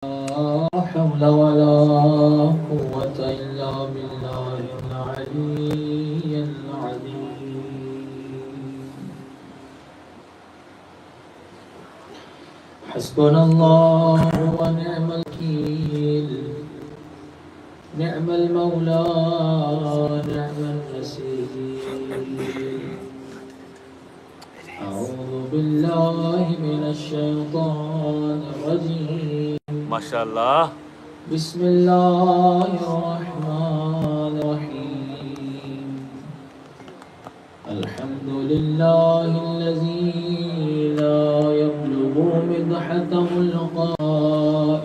لا حول ولا قوة إلا بالله العلي العظيم. حسبنا الله ونعم الوكيل، نعم المولى نعم النصير. أعوذ بالله من الشيطان الرجيم. ما شاء الله. بسم الله الرحمن الرحيم. الحمد لله الذي لا يبلغ مدحته القائلون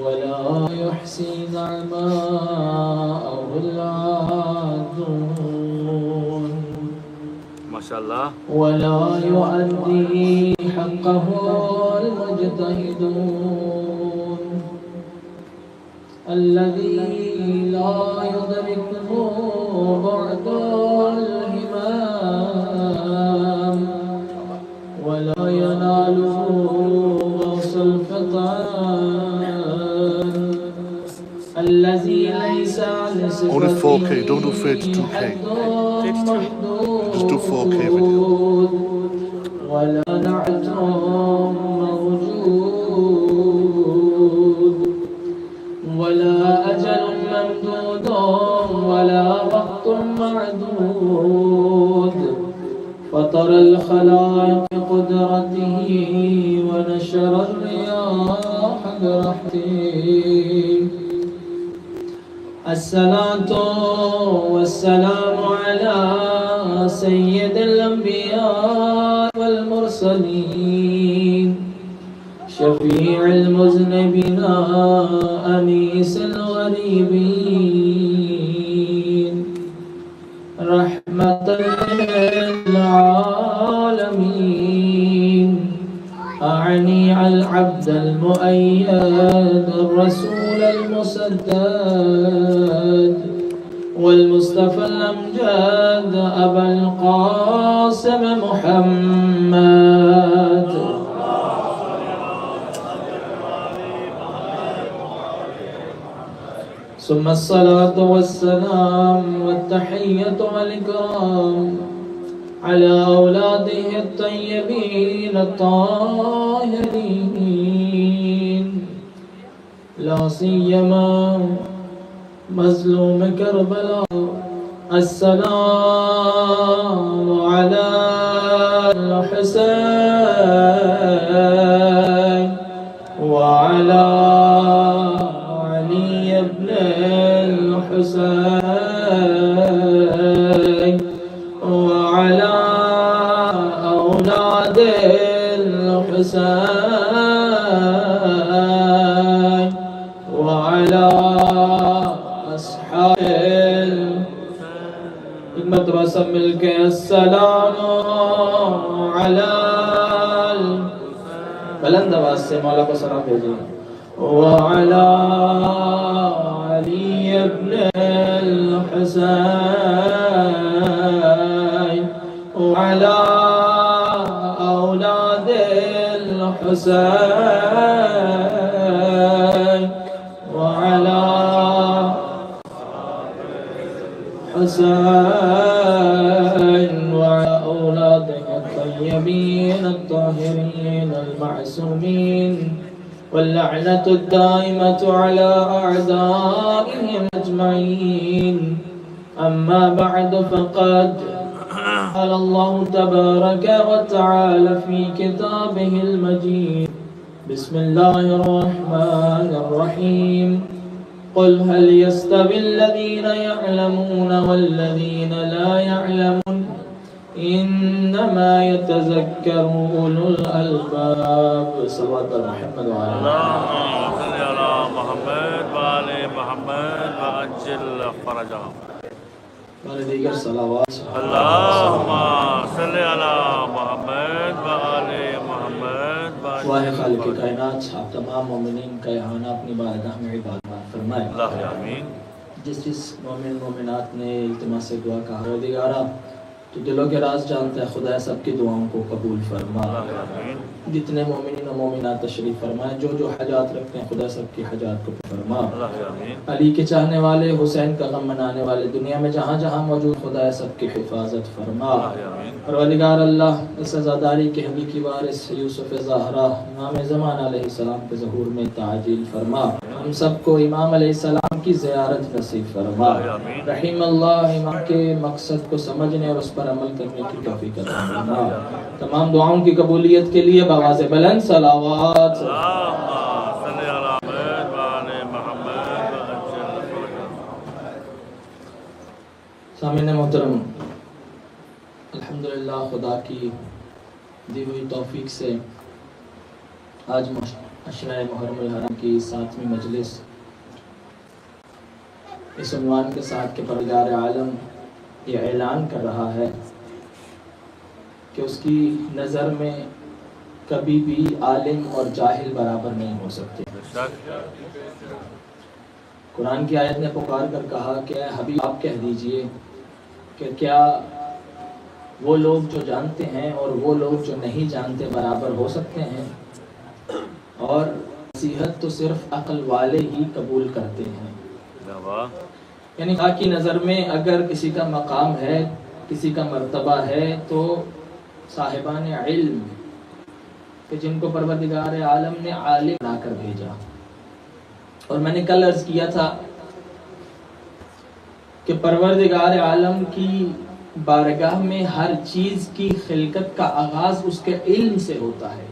ولا يحصي نعماءه العادون ما شاء الله. ولا يؤدي حقه المجتهدون الذي لا يدركه بعد الهمام ولا يناله غوص الفتان الذي ليس Only 4K, don't do 32K. Just do 4K video. ولا نعت موجود ولا أجل ممدود ولا وقت معدود فطر الخلائق قدرته ونشر الرياح برحمته. الصلاة والسلام على سيد الأنبياء والمرسلين شفيع المذنبين أنيس الغريبين رحمة للعالمين. أعني العبد المؤيد الرسول المسدد والمصطفى الأمجد أبا القاسم محمد. ثم الصلاة والسلام والتحية والإكرام على أولاده الطيبين الطاهرين لا سيما مظلوم كربلاء. السلام على الحسين وعلى علي بن الحسين وعلى أولاد الحسين وعلى أصحاب المدرسة ملك. السلام على بلند آواز سے مولا کو سلام بھیجیے. وعلى علي بن الحسين وعلى أولاد الحسين وعلى حسين وعلى أولاده الطيبين الطاهرين المعصومين واللعنة الدائمة على أعدائهم أجمعين. أما بعد فقد قال الله تبارك وتعالى في كتابه المجيد. بسم الله الرحمن الرحيم. قل هل يستوي الذين يعلمون والذين لا يعلمون إنما يتذكر أولو الألباب. صلوات محمد وعلى اللهم صل على محمد وآل محمد وعجل فرجهم. دیگر صلوات. اللهم صل على محمد وآل محمد واہ خالق کائنات آپ تمام مومنین کا یہاں اپنی بارگاہ میں عبادت فرمائے. اللہ آمین. جس مومن مومنات نے التماس دعا کا پروردگارا تو دلوں کے راز جانتا ہے، خدا سب کی دعاؤں کو قبول فرما۔ آمین۔ جتنے مومنین و مومنات تشریف فرمائے، جو جو حاجات رکھتے ہیں خدا سب کی حاجات کو فرما۔ آمین۔ علی کے چاہنے والے، حسین کا غم منانے والے، دنیا میں جہاں جہاں موجود خدا سب کی حفاظت فرما۔ آمین۔ پروردگار اللہ اس عزاداری کے حقیقی وارث یوسف زہرا امام زمان علیہ السلام کے ظہور میں تعجیل فرما۔ ہم سب کو امام علیہ السلام کی زیارت نصیب فرما۔ رحیم اللہ امام کے مقصد کو سمجھنے اور اس پر عمل کرنے کی توفیق عطا فرما۔ تمام دعاؤں کی قبولیت کے لیے بآواز بلند صلوات۔ سامعین محترم، الحمدللہ خدا کی دی ہوئی توفیق سے آج عشرہ محرم الحرام کی 7ویں مجلس اس عنوان کے ساتھ کہ پروردگار عالم یہ اعلان کر رہا ہے کہ اس کی نظر میں کبھی بھی عالم اور جاہل برابر نہیں ہو سکتے۔ قرآن کی آیت نے پکار کر کہا کہ اے حبیب آپ کہہ دیجئے کہ کیا وہ لوگ جو جانتے ہیں اور وہ لوگ جو نہیں جانتے برابر ہو سکتے ہیں؟ اور نصیحت تو صرف عقل والے ہی قبول کرتے ہیں۔ یعنی خدا کی نظر میں اگر کسی کا مقام ہے، کسی کا مرتبہ ہے، تو صاحبان علم کہ جن کو پروردگار عالم نے عالم بنا کر بھیجا۔ اور میں نے کل عرض کیا تھا کہ پروردگار عالم کی بارگاہ میں ہر چیز کی خلقت کا آغاز اس کے علم سے ہوتا ہے۔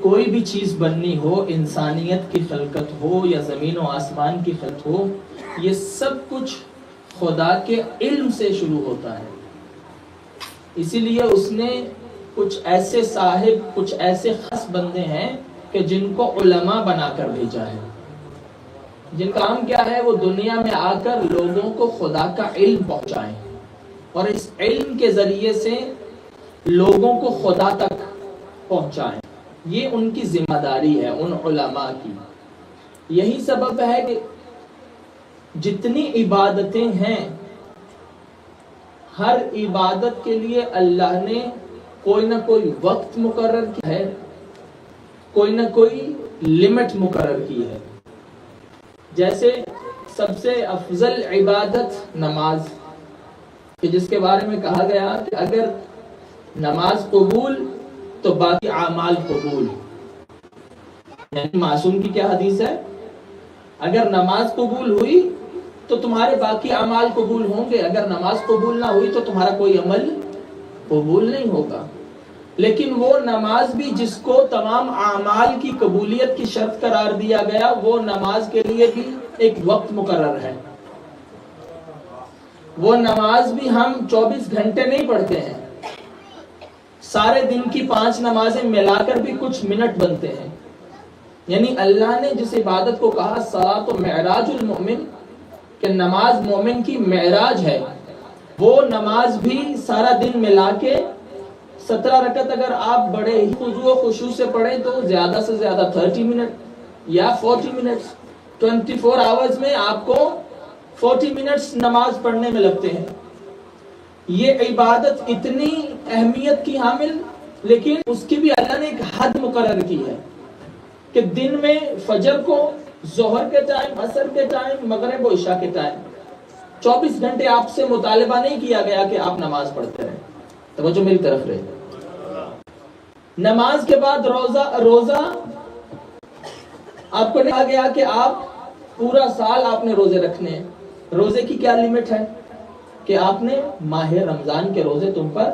کوئی بھی چیز بننی ہو، انسانیت کی خلقت ہو یا زمین و آسمان کی خلقت ہو، یہ سب کچھ خدا کے علم سے شروع ہوتا ہے۔ اسی لیے اس نے کچھ ایسے صاحب، کچھ ایسے خاص بندے ہیں کہ جن کو علماء بنا کر بھیجا ہے، جن کا کام کیا ہے، وہ دنیا میں آ کر لوگوں کو خدا کا علم پہنچائیں اور اس علم کے ذریعے سے لوگوں کو خدا تک پہنچائیں۔ یہ ان کی ذمہ داری ہے، ان علماء کی۔ یہی سبب ہے کہ جتنی عبادتیں ہیں، ہر عبادت کے لیے اللہ نے کوئی نہ کوئی وقت مقرر کیا ہے، کوئی نہ کوئی لمٹ مقرر کی ہے۔ جیسے سب سے افضل عبادت نماز، کہ جس کے بارے میں کہا گیا کہ اگر نماز قبول تو باقی اعمال قبول۔ یعنی معصوم کی کیا حدیث ہے؟ اگر نماز قبول ہوئی تو تمہارے باقی اعمال قبول ہوں گے، اگر نماز قبول نہ ہوئی تو تمہارا کوئی عمل قبول نہیں ہوگا۔ لیکن وہ نماز بھی جس کو تمام اعمال کی قبولیت کی شرط قرار دیا گیا، وہ نماز کے لیے بھی ایک وقت مقرر ہے۔ وہ نماز بھی ہم 24 گھنٹے نہیں پڑھتے ہیں، سارے دن کی 5 نمازیں ملا کر بھی کچھ منٹ بنتے ہیں۔ یعنی اللہ نے جس عبادت کو کہا صلاۃ معراج المؤمن، کہ نماز مومن کی معراج ہے، وہ نماز بھی سارا دن ملا کے 17 رکعت اگر آپ بڑے ہی خضوع و خشوع سے پڑھیں تو زیادہ سے زیادہ 30 منٹ یا 40 منٹس، 24 آورز میں آپ کو 40 منٹس نماز پڑھنے میں لگتے ہیں۔ یہ عبادت اتنی اہمیت کی حامل، لیکن اس کی بھی اللہ نے ایک حد مقرر کی ہے کہ دن میں فجر کو، ظہر کے ٹائم، عصر کے ٹائم، مغرب و عشاء کے ٹائم 24 گھنٹے آپ سے مطالبہ نہیں کیا گیا کہ آپ نماز پڑھتے رہیں۔ توجہ میری طرف رہے۔ نماز کے بعد روزہ آپ کو کہا گیا کہ آپ پورا سال آپ نے روزے رکھنے ہیں۔ روزے کی کیا لیمٹ ہے؟ کہ آپ نے ماہ رمضان کے روزے تم پر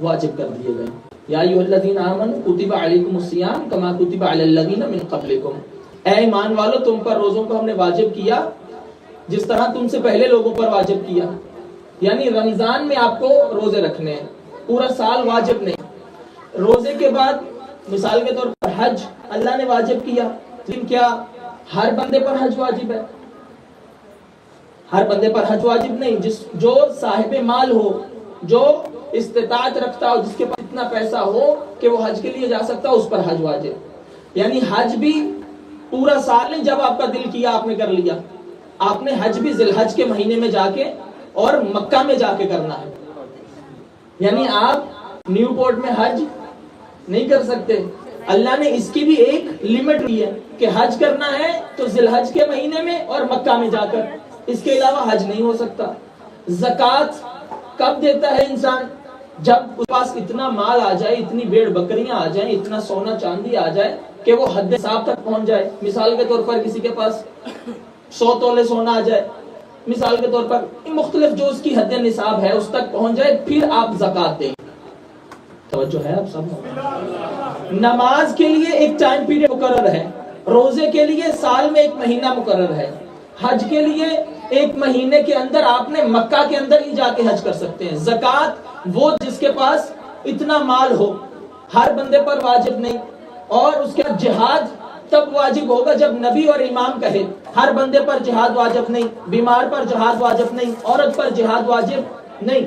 واجب کر دیے گئے۔ یا ایھا الذین آمنوا کتب علیکم الصیام کما کتب علی الذین من قبلکم، اے ایمان والو تم پر روزوں کو ہم نے واجب کیا جس طرح تم سے پہلے لوگوں پر واجب کیا۔ یعنی رمضان میں آپ کو روزے رکھنے ہیں، پورا سال واجب نہیں۔ روزے کے بعد مثال کے طور پر حج اللہ نے واجب کیا، لیکن کیا ہر بندے پر حج واجب ہے؟ ہر بندے پر حج واجب نہیں۔ جو صاحب مال ہو، جو استطاعت رکھتا ہو، جس کے پاس اتنا پیسہ ہو کہ وہ حج کے لیے جا سکتا ہو، اس پر حج واجب۔ یعنی حج بھی پورا سال نہیں، جب آپ کا دل کیا آپ نے کر لیا۔ آپ نے حج بھی ذی الحج کے مہینے میں جا کے اور مکہ میں جا کے کرنا ہے. یعنی آپ نیو پورٹ میں حج نہیں کر سکتے. اللہ نے اس کی بھی ایک لمٹ دی ہے کہ حج کرنا ہے تو ذی الحج کے مہینے میں اور مکہ میں جا کر, اس کے علاوہ حج نہیں ہو سکتا. زکوٰۃ کب دیتا ہے انسان؟ جب اس پاس اتنا مال آ جائے, اتنی بھیڑ بکریاں آ جائیں, اتنا سونا چاندی آ جائے کہ وہ حد نصاب تک پہنچ جائے. مثال کے طور پر کسی کے پاس 100 تولے سونا آ جائے, مثال کے طور پر مختلف جو اس کی حد نصاب ہے اس تک پہنچ جائے, پھر آپ زکوٰۃ دیں. توجہ ہے آپ سب؟ نماز کے لیے ایک ٹائم پیریڈ مقرر ہے, روزے کے لیے سال میں 1 مہینہ مقرر ہے, حج کے لیے 1 مہینے کے اندر آپ نے مکہ کے اندر ہی جا کے حج کر سکتے ہیں. زکوٰۃ وہ جس کے پاس اتنا مال ہو, ہر بندے پر واجب نہیں. اور اس کے بعد جہاد تب واجب ہوگا جب نبی اور امام کہے. ہر بندے پر جہاد واجب نہیں, بیمار پر جہاد واجب نہیں, عورت پر جہاد واجب نہیں.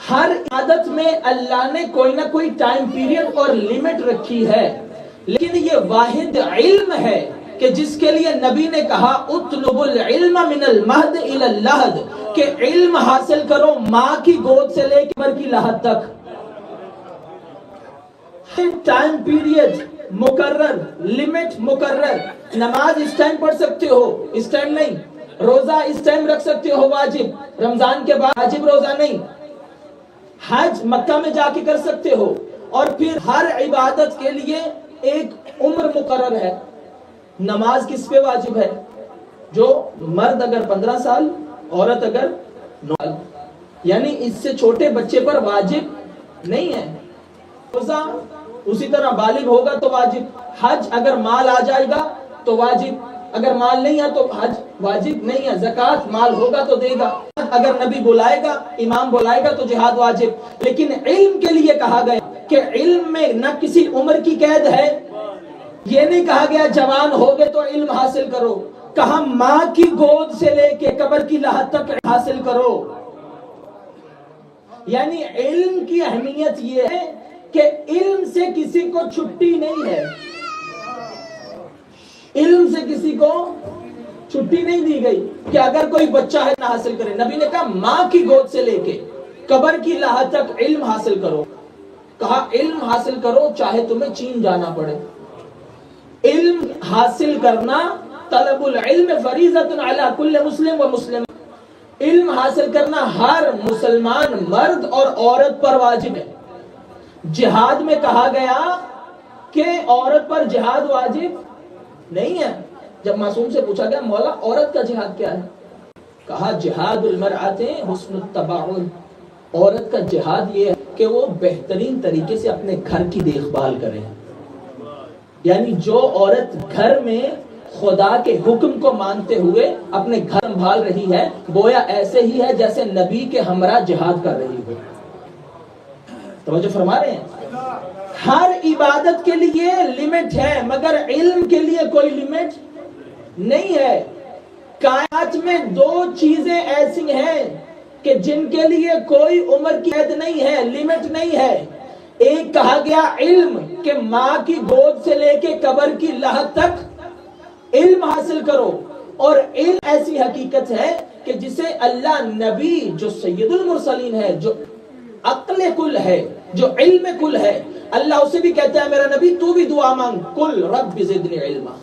ہر عادت میں اللہ نے کوئی نہ کوئی ٹائم پیریڈ اور لمٹ رکھی ہے. لیکن یہ واحد علم ہے کہ جس کے لیے نبی نے کہا اطلب العلم من المہد الی اللحد, کہ علم حاصل کرو ماں کی گود سے لے کے عمر کی لحد تک. ٹائم پیریڈ مقرر, لمٹ مقرر. نماز اس ٹائم پڑھ سکتے ہو, اس ٹائم نہیں. روزہ اس ٹائم رکھ سکتے ہو واجب, رمضان کے بعد واجب روزہ نہیں. حج مکہ میں جا کے کر سکتے ہو. اور پھر ہر عبادت کے لیے ایک عمر مقرر ہے. نماز کس پہ واجب ہے؟ جو مرد اگر 15 سال, عورت اگر 9 سال, یعنی اس سے چھوٹے بچے پر واجب نہیں ہے. روزہ اسی طرح بالغ ہوگا تو واجب. حج اگر مال آ جائے گا تو واجب, اگر مال نہیں ہے تو حج واجب نہیں ہے. زکوٰۃ مال ہوگا تو دے گا. اگر نبی بلائے گا, امام بلائے گا تو جہاد واجب. لیکن علم کے لیے کہا گیا کہ علم میں نہ کسی عمر کی قید ہے. یہ نہیں کہا گیا جوان ہو گئے تو علم حاصل کرو, کہا ماں کی گود سے لے کے قبر کی لحد تک حاصل کرو. یعنی علم کی اہمیت یہ ہے کہ علم سے کسی کو چھٹی نہیں ہے. علم سے کسی کو چھٹی نہیں دی گئی کہ اگر کوئی بچہ ہے نہ حاصل کرے. نبی نے کہا ماں کی گود سے لے کے قبر کی لحد تک علم حاصل کرو. کہا علم حاصل کرو چاہے تمہیں چین جانا پڑے. علم حاصل کرنا, طلب العلم فریضۃ علی کل مسلم و مسلم. علم حاصل کرنا ہر مسلمان مرد اور عورت پر واجب ہے. جہاد میں کہا گیا کہ عورت پر جہاد واجب نہیں ہے. جب معصوم سے پوچھا گیا مولا عورت کا جہاد کیا ہے, کہا جہاد المرأۃ حسن التباعد. عورت کا جہاد یہ ہے کہ وہ بہترین طریقے سے اپنے گھر کی دیکھ بھال کرے. یعنی جو عورت گھر میں خدا کے حکم کو مانتے ہوئے اپنے گھر سنبھال رہی ہے, گویا ایسے ہی ہے جیسے نبی کے ہمراہ جہاد کر رہی ہو. توجہ فرما رہے ہیں؟ ہر عبادت کے لیے لمٹ ہے, مگر علم کے لیے کوئی لمٹ نہیں ہے. کائنات میں 2 چیزیں ایسی ہیں کہ جن کے لیے کوئی عمر کی قید نہیں ہے, لمٹ نہیں ہے. ایک کہا گیا علم, کہ ماں کی گود سے لے کے قبر کی لحد تک علم حاصل کرو. اور علم ایسی حقیقت ہے کہ جسے اللہ نبی جو سید المرسلین ہے, جو عقل کل ہے, جو علم کل ہے, اللہ اسے بھی کہتا ہے میرا نبی تو بھی دعا مانگ, کل رب زدنی علما.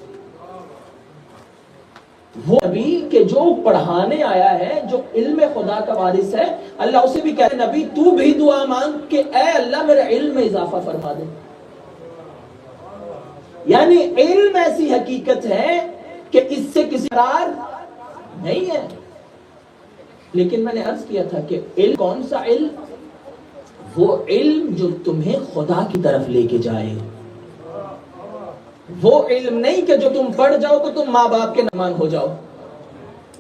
وہ نبی کہ جو پڑھانے آیا ہے, جو علم خدا کا وارث ہے, اللہ اسے بھی کہتا ہے نبی تو بھی دعا مانگ کہ اے اللہ میرے علم میں اضافہ فرما دے. یعنی علم ایسی حقیقت ہے کہ اس سے کسی قرار نہیں ہے. لیکن میں نے عرض کیا تھا کہ علم کون سا علم؟ وہ علم جو تمہیں خدا کی طرف لے کے جائے. وہ علم نہیں کہ جو تم پڑھ جاؤ تو تم ماں باپ کے نمان ہو جاؤ.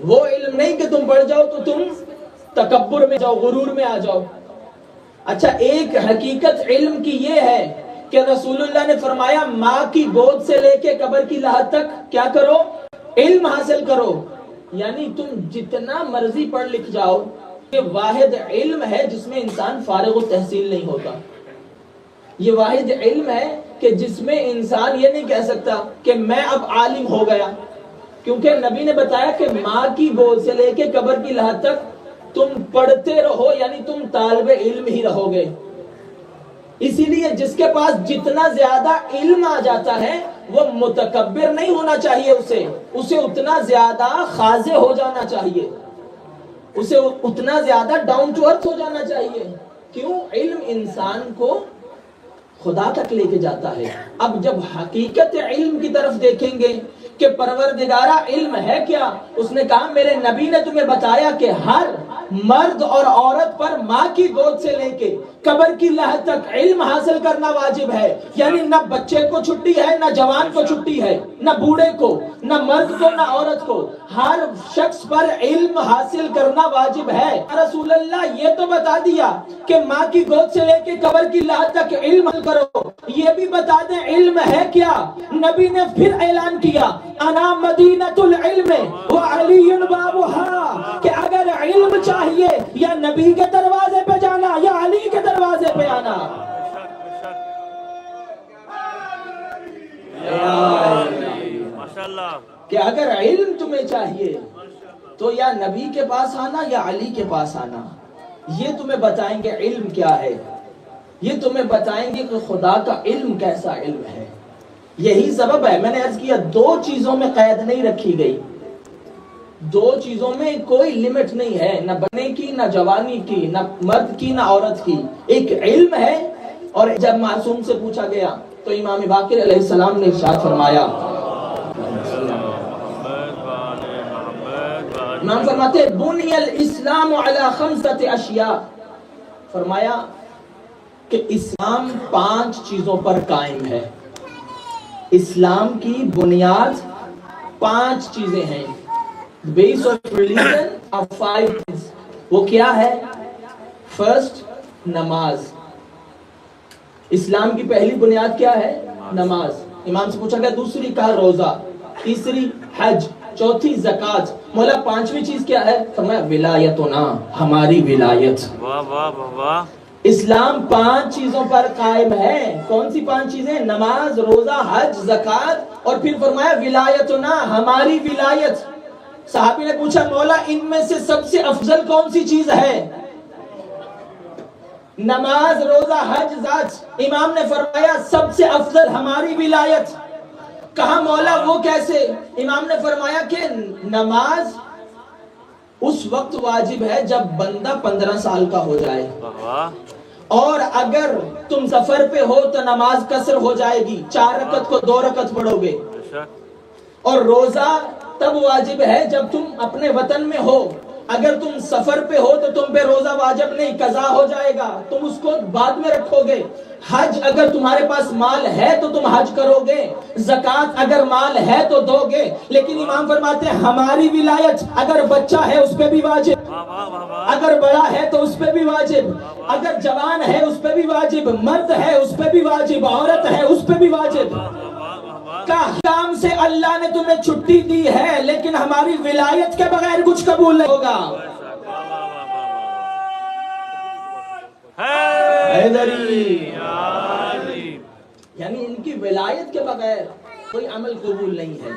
وہ علم نہیں کہ تم پڑھ جاؤ تو تم تکبر میں جاؤ, غرور میں آ جاؤ. اچھا, ایک حقیقت علم کی یہ ہے کہ رسول اللہ نے فرمایا ماں کی گود سے لے کے قبر کی لحد تک کیا کرو؟ علم حاصل کرو. یعنی تم جتنا مرضی پڑھ لکھ جاؤ, یہ واحد علم ہے جس میں انسان فارغ التحصیل نہیں ہوتا. یہ واحد علم ہے کہ جس میں انسان یہ نہیں کہہ سکتا کہ میں اب عالم ہو گیا, کیونکہ نبی نے بتایا کہ ماں کی گود سے لے کے قبر کی لحد تک تم پڑھتے رہو یعنی تم طالب علم ہی رہو گے. اسی لیے جس کے پاس جتنا زیادہ علم آ جاتا ہے وہ متکبر نہیں ہونا چاہیے، اسے اتنا زیادہ خاضع ہو جانا چاہیے، اسے اتنا زیادہ ڈاؤن ٹو ارتھ ہو جانا چاہیے. کیوں؟ علم انسان کو خدا تک لے کے جاتا ہے. اب جب حقیقت علم کی طرف دیکھیں گے کہ پروردگارہ علم ہے کیا، اس نے کہا میرے نبی نے تمہیں بتایا کہ ہر مرد اور عورت پر ماں کی گود سے لے کے قبر کی لہر تک علم حاصل کرنا واجب ہے. یعنی نہ بچے کو چھٹی ہے، نہ جوان کو چھٹی ہے، نہ بوڑھے کو، نہ مرد کو، نہ عورت کو، ہر شخص پر علم حاصل کرنا واجب ہے. رسول اللہ یہ تو بتا دیا کہ ماں کی گود سے لے کے قبر کی لہر تک علم حاصل کرو، یہ بھی بتا دیں علم ہے کیا. نبی نے پھر اعلان کیا انا مدینۃ العلم وعلی بابھا، کہ اگر علم چاہیے یا نبی کے دروازے پہ جانا یا علی کے دروازے پہ آنا. کہ اگر علم تمہیں چاہیے تو یا نبی کے پاس آنا یا علی کے پاس آنا. یہ تمہیں بتائیں گے علم کیا ہے، یہ تمہیں بتائیں گے کہ خدا کا علم کیسا علم ہے. یہی سبب ہے میں نے عرض کیا دو چیزوں میں قید نہیں رکھی گئی، دو چیزوں میں کوئی لمٹ نہیں ہے، نہ بنے کی، نہ جوانی کی، نہ مرد کی، نہ عورت کی. ایک علم ہے. اور جب معصوم سے پوچھا گیا تو امام باقر علیہ السلام نے ارشاد فرمایا، امام فرماتے بنی الاسلام علی خمسۃ اشیاء، فرمایا کہ اسلام 5 چیزوں پر قائم ہے. اسلام کی بنیاد 5 چیزیں ہیں. بیس آف ریلیجن آف 5 things. وہ کیا ہے؟ فرسٹ نماز. اسلام کی پہلی بنیاد کیا ہے؟ نماز. امام سے پوچھا گیا دوسری کہا روزہ، تیسری حج، چوتھی زکوٰۃ. مولا 5ویں چیز کیا ہے؟ فرمایا ولایتنا، ہماری ولایت. واہ واہ واہ. اسلام 5 چیزوں پر قائم ہے. کون سی 5 چیزیں؟ نماز، روزہ، حج، زکوٰۃ، اور پھر فرمایا ولایتنا، ہماری ولایت. صحابی نے پوچھا مولا ان میں سے سب سے افضل کون سی چیز ہے؟ نماز، روزہ، حج، زکوٰۃ. امام نے فرمایا سب سے افضل ہماری ولایت. کہا مولا وہ کیسے؟ امام نے فرمایا کہ نماز اس وقت واجب ہے جب بندہ 15 سال کا ہو جائے، اور اگر تم سفر پہ ہو تو نماز قصر ہو جائے گی، 4 رکعت کو 2 رکعت پڑھو گے. اور روزہ تب واجب ہے جب تم اپنے وطن میں ہو، اگر تم سفر پہ ہو تو تم پہ روزہ واجب نہیں، قضا ہو جائے گا، تم اس کو بعد میں رکھو گے. حج اگر تمہارے پاس مال ہے تو تم حج کرو گے، زکوٰۃ اگر مال ہے تو دو گے. لیکن امام فرماتے ہیں ہماری ولایت اگر بچہ ہے اس پہ بھی واجب، اگر بڑا ہے تو اس پہ بھی واجب، اگر جوان ہے اس پہ بھی واجب، مرد ہے اس پہ بھی واجب، عورت ہے اس پہ بھی واجب. کام سے اللہ نے تمہیں چھٹی دی ہے لیکن ہماری ولایت کے بغیر کچھ قبول نہیں ہوگا. یعنی ان کی ولایت کے بغیر کوئی عمل قبول نہیں ہے،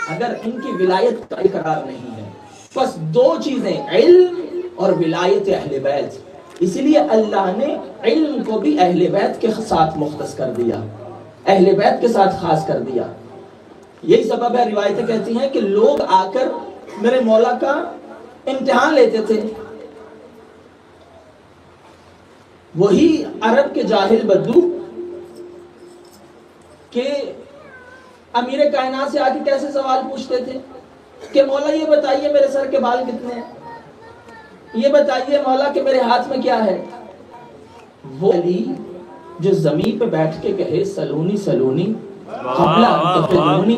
اگر ان کی ولایت کا اقرار نہیں ہے. بس 2 چیزیں، علم اور ولایت اہل بیت. اسی لیے اللہ نے علم کو بھی اہل بیت کے ساتھ مختص کر دیا، اہل بیت کے ساتھ خاص کر دیا. یہی سبب ہے روایتیں کہتی ہیں کہ لوگ آ کر میرے مولا کا امتحان لیتے تھے. وہی عرب کے جاہل بدو کہ امیر کائنات سے آ کے کیسے سوال پوچھتے تھے کہ مولا یہ بتائیے میرے سر کے بال کتنے ہیں، یہ بتائیے مولا کہ میرے ہاتھ میں کیا ہے. وہ علی جو زمین پہ بیٹھ کے کہے سلونی سلونی قبل ان تفلونی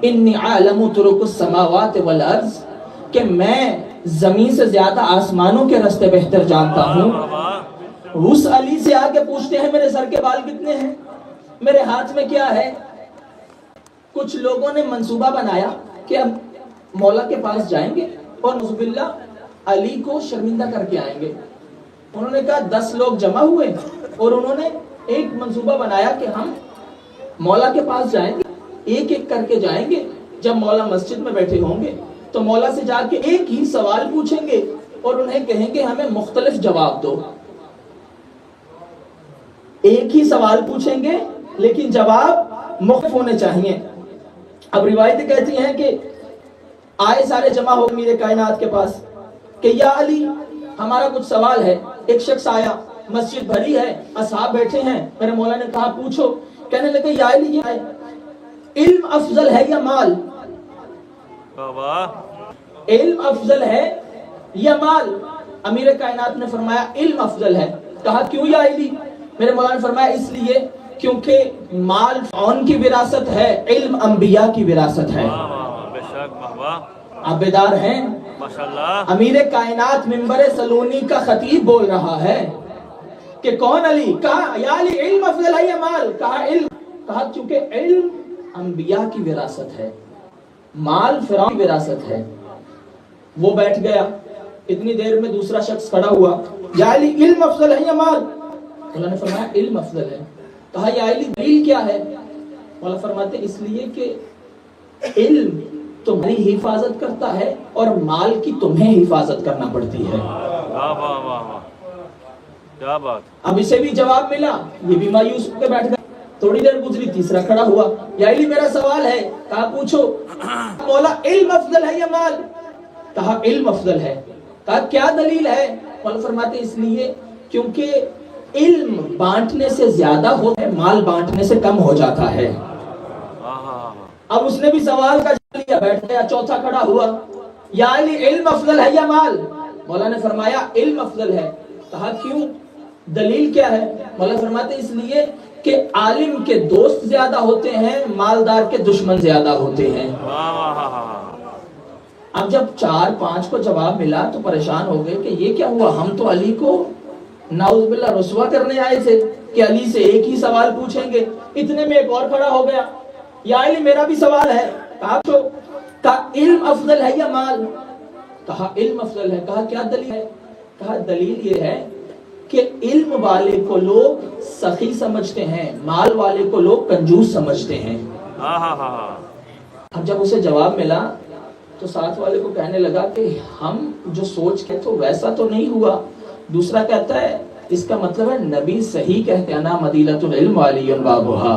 انی عالم طرق السماوات والارض، کہ میں زمین سے زیادہ آسمانوں کے راستے بہتر جانتا ہوں. اس علی سے آ کے پوچھتے ہیں میرے سر کے بال کتنے ہیں، میرے ہاتھ میں کیا ہے. کچھ لوگوں نے منصوبہ بنایا کہ اب مولا کے پاس جائیں گے اور نعوذ باللہ علی کو شرمندہ کر کے آئیں گے. انہوں نے کہا 10 لوگ جمع ہوئے اور انہوں نے ایک منصوبہ بنایا کہ ہم مولا کے پاس جائیں گے، ایک ایک کر کے جائیں گے. جب مولا مسجد میں بیٹھے ہوں گے تو مولا سے جا کے ایک ہی سوال پوچھیں گے اور انہیں کہیں گے ہمیں مختلف جواب دو. ایک ہی سوال پوچھیں گے لیکن جواب مختلف ہونے چاہیے. اب روایتیں کہتی ہیں کہ آئے سارے جمع ہو میرے کائنات کے پاس کہ یا علی ہمارا کچھ سوال ہے. ایک شخص آیا, مسجد بھری ہے, اصحاب بیٹھے ہیں, میرے مولا نے کہا پوچھو. کہنے لگے یا علی یہ ہے, علم افضل ہے یا مال؟ علم افضل ہے یا مال؟ امیر کائنات نے فرمایا علم افضل ہے. کہا کیوں یا علی؟ میرے مولا نے فرمایا اس لیے کیونکہ مال فرعون کی وراثت ہے, علم انبیاء کی وراثت ہے. آپ بیدار ہیں؟ امیر کائنات منبر سلونی کا خطیب بول رہا ہے کہ کون علی؟ کہا یا علی علم افضل ہے یا مال؟ کہا علم. کہا کیونکہ علم انبیاء کی وراثت ہے, مال فرعون کی وراثت ہے. وہ بیٹھ گیا. اتنی دیر میں دوسرا شخص کھڑا ہوا, یا علی علم افضل ہے یا مال؟ مولا نے فرمایا علم افضل ہے. کہا یا علی دلیل کیا ہے؟ مولا فرماتے اس لیے کہ علم تمہاری حفاظت کرتا ہے اور مال کی تمہیں حفاظت کرنا پڑتی ہے. کیا بات. اب اسے بھی جواب ملا, یہ بھی مایوس ہو کے بیٹھ گیا. تھوڑی دیر گزری, تیسرا کھڑا ہوا, یا علی میرا سوال ہے. کہا پوچھو. مولا علم افضل ہے یا مال؟ کہا علم افضل ہے. کہا کیا دلیل ہے؟ مولا فرماتے اس لیے کیونکہ علم بانٹنے سے زیادہ ہوتا ہے, مال بانٹنے سے کم ہو جاتا ہے. اب اس نے بھی سوال کا جواب لیا, بیٹھ گیا. چوتھا کھڑا ہوا, یا علی علم افضل ہے یا مال؟ مولا نے فرمایا علم افضل ہے. کہا کیوں؟ دلیل کیا ہے؟ مولا فرماتے اس لیے کہ عالم کے دوست زیادہ ہوتے ہیں, مالدار کے دشمن زیادہ ہوتے ہیں. اب جب 4-5 کو جواب ملا تو پریشان ہو گئے کہ یہ کیا ہوا, ہم تو علی کو نعوذ باللہ رسوا کرنے آئے تھے کہ علی سے ایک ہی سوال پوچھیں گے. اتنے میں ایک اور کھڑا ہو گیا, یا علی میرا بھی سوال ہے. کہا علم افضل ہے یا مال؟ کہا علم افضل ہے. کہا کیا دلیل ہے؟ کہا دلیل یہ ہے کہ علم والے کو لوگ سخی سمجھتے ہیں, مال والے کو لوگ کنجوس سمجھتے ہیں. اب جب اسے جواب ملا تو ساتھ والے کو کہنے لگا کہ ہم جو سوچ کے تو ویسا تو نہیں ہوا. دوسرا کہتا ہے اس کا مطلب ہے نبی صحیح کہتے ہیں نا مدینۃ العلم علی بابھا.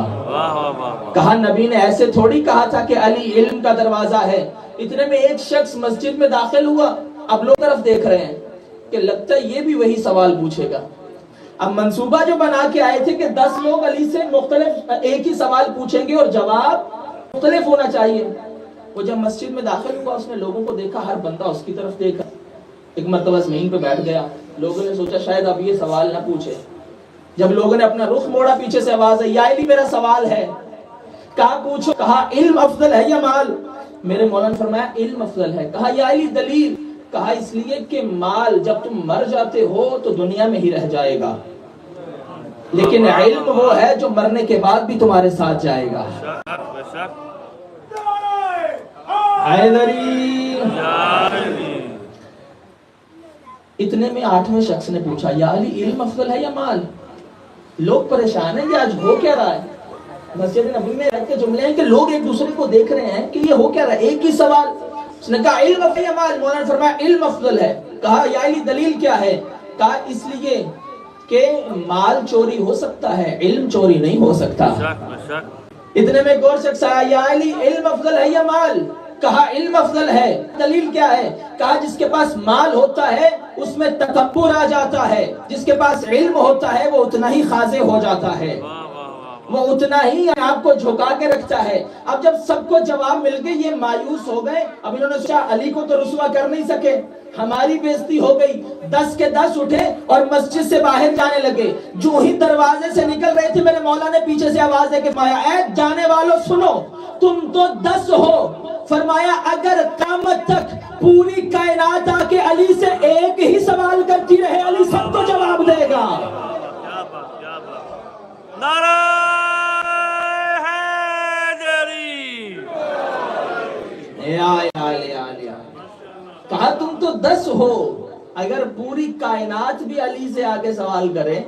کہا نبی نے ایسے تھوڑی کہا تھا کہ علی علم کا دروازہ ہے. اتنے میں ایک شخص مسجد میں داخل ہوا. اب لوگ طرف دیکھ رہے ہیں کہ لگتا ہے یہ بھی وہی سوال پوچھے گا. اب منصوبہ جو بنا کے آئے تھے کہ 10 لوگ علی سے مختلف ایک ہی سوال پوچھیں گے اور جواب مختلف ہونا چاہیے. وہ جب مسجد میں داخل ہوا اس نے لوگوں کو دیکھا, ہر بندہ اس کی طرف دیکھا. ایک مرتبہ زمین پہ بیٹھ گیا. لوگوں نے سوچا شاید اب یہ سوال نہ پوچھے. جب لوگوں نے اپنا رخ موڑا, پیچھے سے آواز آئی, یا علی میرا سوال ہے. کہا پوچھو. کہا علم افضل ہے یا مال؟ میرے مولا نے فرمایا علم افضل ہے. کہا یا علی دلیل؟ کہا اس لیے کہ مال جب تم مر جاتے ہو تو دنیا میں ہی رہ جائے گا, لیکن علم وہ ہے جو مرنے کے بعد بھی تمہارے ساتھ جائے گا. اتنے میں 8ویں شخص نے پوچھا, یا علی علم افضل ہے یا مال؟ لوگ پریشان ہیں کہ آج ہو کیا رہا ہے. مسجد نبوی میں رہتے جملے ہیں کہ لوگ ایک دوسرے کو دیکھ رہے ہیں کہ یہ ہو کیا رہا ہے. ایک ہی سوال. اس نے کہا علم افضل یا مال؟ مولانا نے فرمایا علم افضل ہے. کہا یا علی دلیل کیا ہے؟ کہا اس لیے کہ مال چوری ہو سکتا ہے, علم چوری نہیں ہو سکتا. اتنے میں ایک اور شخص آیا, یا علی علم افضل ہے یا مال؟ کہا علم افضل ہے. دلیل کیا ہے؟ کہا جس کے پاس مال ہوتا ہے اس میں تکبر آ جاتا ہے, جس کے پاس علم ہوتا ہے وہ اتنا ہی خاضع ہو جاتا ہے, وہ اتنا ہی آپ کو جھکا کے رکھتا ہے. اب جب سب کو جواب مل گئے یہ مایوس ہو گئے. اب انہوں نے سوچا علی کو تو رسوا کر نہیں سکے, ہماری بےزتی ہو گئی. 10 کے 10 اٹھے اور مسجد سے باہر جانے لگے. جو ہی دروازے سے نکل رہے تھے میرے مولا نے پیچھے سے آواز دے کے فرمایا, اے جانے والوں سنو, تم تو 10 ہو. فرمایا اگر قیامت تک پوری کائنات آ کے علی سے ایک ہی سوال کرتی رہے, علی سب کو جواب دے گا. نعرہ حیدری. کہا تم تو 10 ہو, اگر پوری کائنات بھی علی سے آگے سوال کرے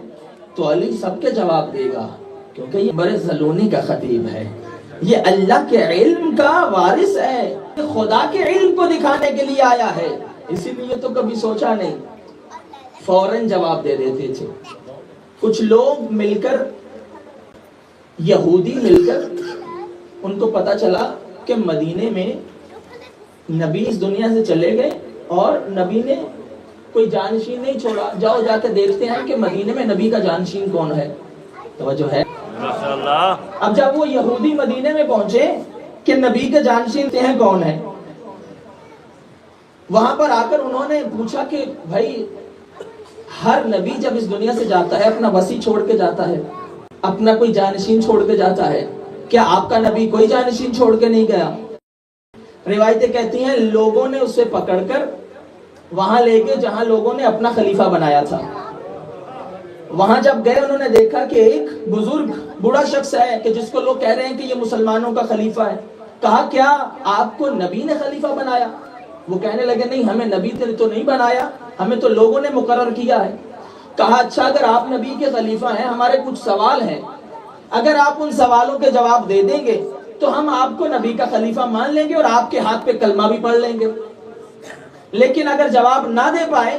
تو علی سب کے جواب دے گا, کیونکہ یہ بڑے سلونی کا خطیب ہے, یہ اللہ کے علم کا وارث ہے, خدا کے علم کو دکھانے کے لیے آیا ہے. اسی لیے تو کبھی سوچا نہیں، فوراً جواب دے دیتے تھے۔ کچھ لوگ مل کر، یہودی مل کر، ان کو پتا چلا کہ مدینے میں نبی اس دنیا سے چلے گئے اور نبی نے کوئی جانشین نہیں چھوڑا، جاؤ جا کے دیکھتے ہیں کہ مدینے میں نبی کا جانشین کون ہے۔ توجہ ہے؟ ماشاءاللہ۔ اب جب وہ یہودی مدینے میں پہنچے کہ نبی کے جانشین ہیں کون ہے، وہاں پر آ کر انہوں نے پوچھا کہ بھائی ہر نبی جب اس دنیا سے جاتا ہے اپنا وصی چھوڑ کے جاتا ہے، اپنا کوئی جانشین چھوڑ کے جاتا ہے، کیا آپ کا نبی کوئی جانشین چھوڑ کے نہیں گیا؟ روایتیں کہتی ہیں لوگوں نے اسے پکڑ کر وہاں لے گئے جہاں لوگوں نے اپنا خلیفہ بنایا تھا۔ وہاں جب گئے انہوں نے دیکھا کہ ایک بزرگ بوڑھا شخص ہے کہ جس کو لوگ کہہ رہے ہیں کہ یہ مسلمانوں کا خلیفہ ہے۔ کہا کیا آپ کو نبی نے خلیفہ بنایا؟ وہ کہنے لگے نہیں، ہمیں نبی نے تو نہیں بنایا، ہمیں تو لوگوں نے مقرر کیا ہے۔ کہا اچھا اگر آپ نبی کے خلیفہ ہیں، ہمارے کچھ سوال ہیں، اگر آپ ان سوالوں کے جواب دے دیں گے تو ہم آپ کو نبی کا خلیفہ مان لیں گے اور آپ کے ہاتھ پہ کلمہ بھی پڑھ لیں گے، لیکن اگر جواب نہ دے پائے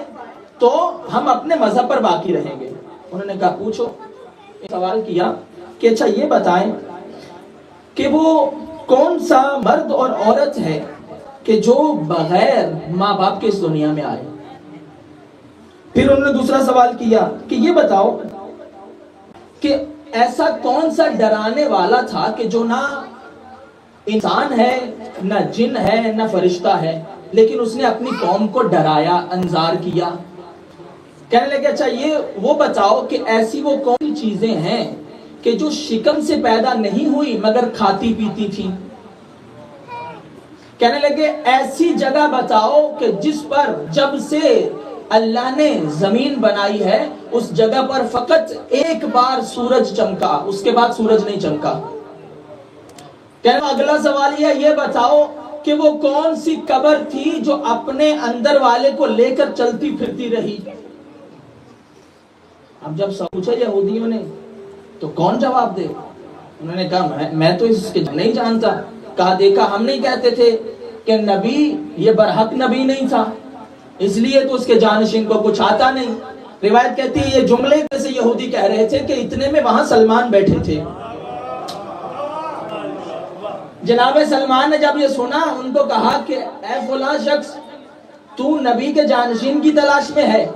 تو ہم اپنے مذہب پر باقی رہیں گے۔ انہوں نے کہا پوچھو۔ سوال کیا کہ اچھا یہ بتائیں کہ وہ کون سا مرد اور عورت ہے کہ جو بغیر ماں باپ کے اس دنیا میں آئے۔ پھر انہوں نے دوسرا سوال کیا کہ یہ بتاؤ کہ ایسا کون سا ڈرانے والا تھا کہ جو نہ انسان ہے، نہ جن ہے، نہ فرشتہ ہے، لیکن اس نے اپنی قوم کو ڈرایا، انذار کیا۔ کہنے لگے اچھا یہ وہ بتاؤ کہ ایسی وہ کون سی چیزیں ہیں کہ جو شکم سے پیدا نہیں ہوئی مگر کھاتی پیتی تھی۔ کہنے لگے ایسی جگہ بتاؤ کہ جس پر جب سے اللہ نے زمین بنائی ہے اس جگہ پر فقط ایک بار سورج چمکا، اس کے بعد سورج نہیں چمکا۔ کہنے اگلا سوال یہ بتاؤ کہ وہ کون سی قبر تھی جو اپنے اندر والے کو لے کر چلتی پھرتی رہی۔ اب جب سب پوچھا یہودیوں نے تو کون جواب دے؟ انہوں نے کہا میں تو اس کے نہیں جانتا۔ کہا دیکھا ہم نہیں کہتے تھے کہ نبی یہ برحق نبی نہیں تھا، اس لیے تو اس کے جانشین کو کچھ آتا نہیں۔ روایت کہتی ہے یہ جملے جیسے یہودی کہہ رہے تھے کہ اتنے میں وہاں سلمان بیٹھے تھے۔ جناب سلمان نے جب یہ سنا ان کو کہا کہ اے فلاں شخص تو نبی کے جانشین کی تلاش میں ہے،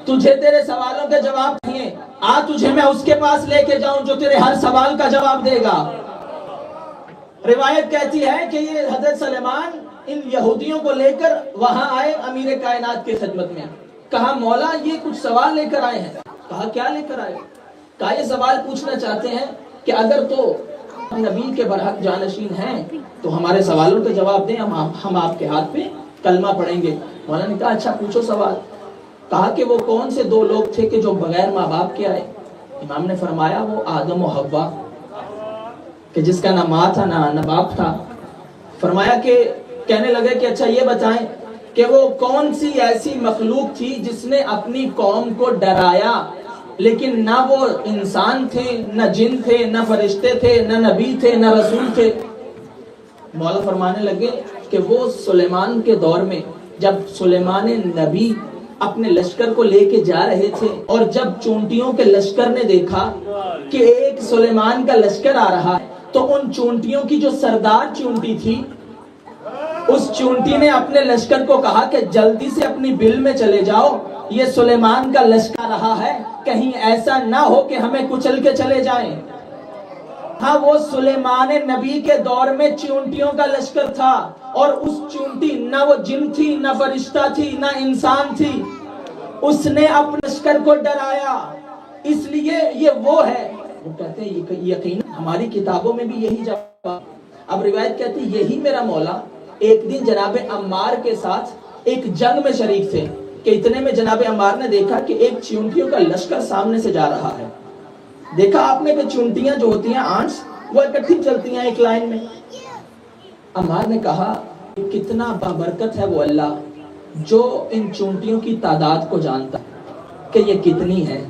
تجھے تیرے سوالوں کے جواب دیے، آ تجھے میں اس کے پاس لے کے جاؤں جو تیرے ہر سوال کا جواب دے گا۔ روایت کہتی ہے کہ یہ حضرت سلیمان ان یہودیوں کو لے کر وہاں آئے امیر کائنات کے خدمت میں۔ کہا مولا یہ کچھ سوال لے کر آئے ہیں۔ کہا کیا لے کر آئے؟ کہا یہ سوال پوچھنا چاہتے ہیں کہ اگر تو نبی کے برحق جانشین ہیں تو ہمارے سوالوں کے جواب دیں، ہم آپ کے ہاتھ پہ کلمہ پڑھیں گے۔ مولا نے کہا اچھا پوچھو سوال۔ کہا کہ وہ کون سے دو لوگ تھے کہ جو بغیر ماں باپ کے آئے؟ امام نے فرمایا وہ آدم و حوا، کہ جس کا نہ ماں تھا نہ باپ تھا۔ فرمایا کہ کہنے لگے کہ اچھا یہ بتائیں کہ وہ کون سی ایسی مخلوق تھی جس نے اپنی قوم کو ڈرایا لیکن نہ وہ انسان تھے، نہ جن تھے، نہ فرشتے تھے، نہ نبی تھے، نہ رسول تھے؟ مولا فرمانے لگے کہ وہ سلیمان کے دور میں جب سلیمان نبی اپنے لشکر کو لے کے جا رہے تھے اور جب چونٹیوں کے لشکر نے دیکھا کہ ایک سلیمان کا لشکر آ رہا ہے تو ان چونٹیوں کی جو سردار چونٹی تھی اس چونٹی نے اپنے لشکر کو کہا کہ جلدی سے اپنی بل میں چلے جاؤ، یہ سلیمان کا لشکر رہا ہے، کہیں ایسا نہ ہو کہ ہمیں کچل کے چلے جائیں۔ ہاں وہ سلیمان نبی کے دور میں چونٹیوں کا لشکر تھا اور اس چونٹی نہ وہ جن تھی، نہ فرشتہ تھی، نہ انسان تھی، اس نے اپنے لشکر کو ڈرایا، اس لیے یہ وہ ہے۔ وہ کہتے ہیں یقینا ہماری کتابوں میں بھی یہی جواب۔ اب روایت کہتی ہے یہی میرا مولا ایک دن جناب عمار کے ساتھ ایک جنگ میں شریک تھے کہ اتنے میں جناب عمار نے دیکھا کہ ایک چونٹیوں کا لشکر سامنے سے جا رہا ہے۔ دیکھا آپ نے کہ چونٹیاں جو ہوتی ہیں آنٹس وہ اکٹھی چلتی ہیں ایک لائن میں۔ عمار نے کہا کتنا بابرکت ہے وہ اللہ جو ان چونٹیوں کی تعداد کو جانتا ہے کہ یہ کتنی ہے۔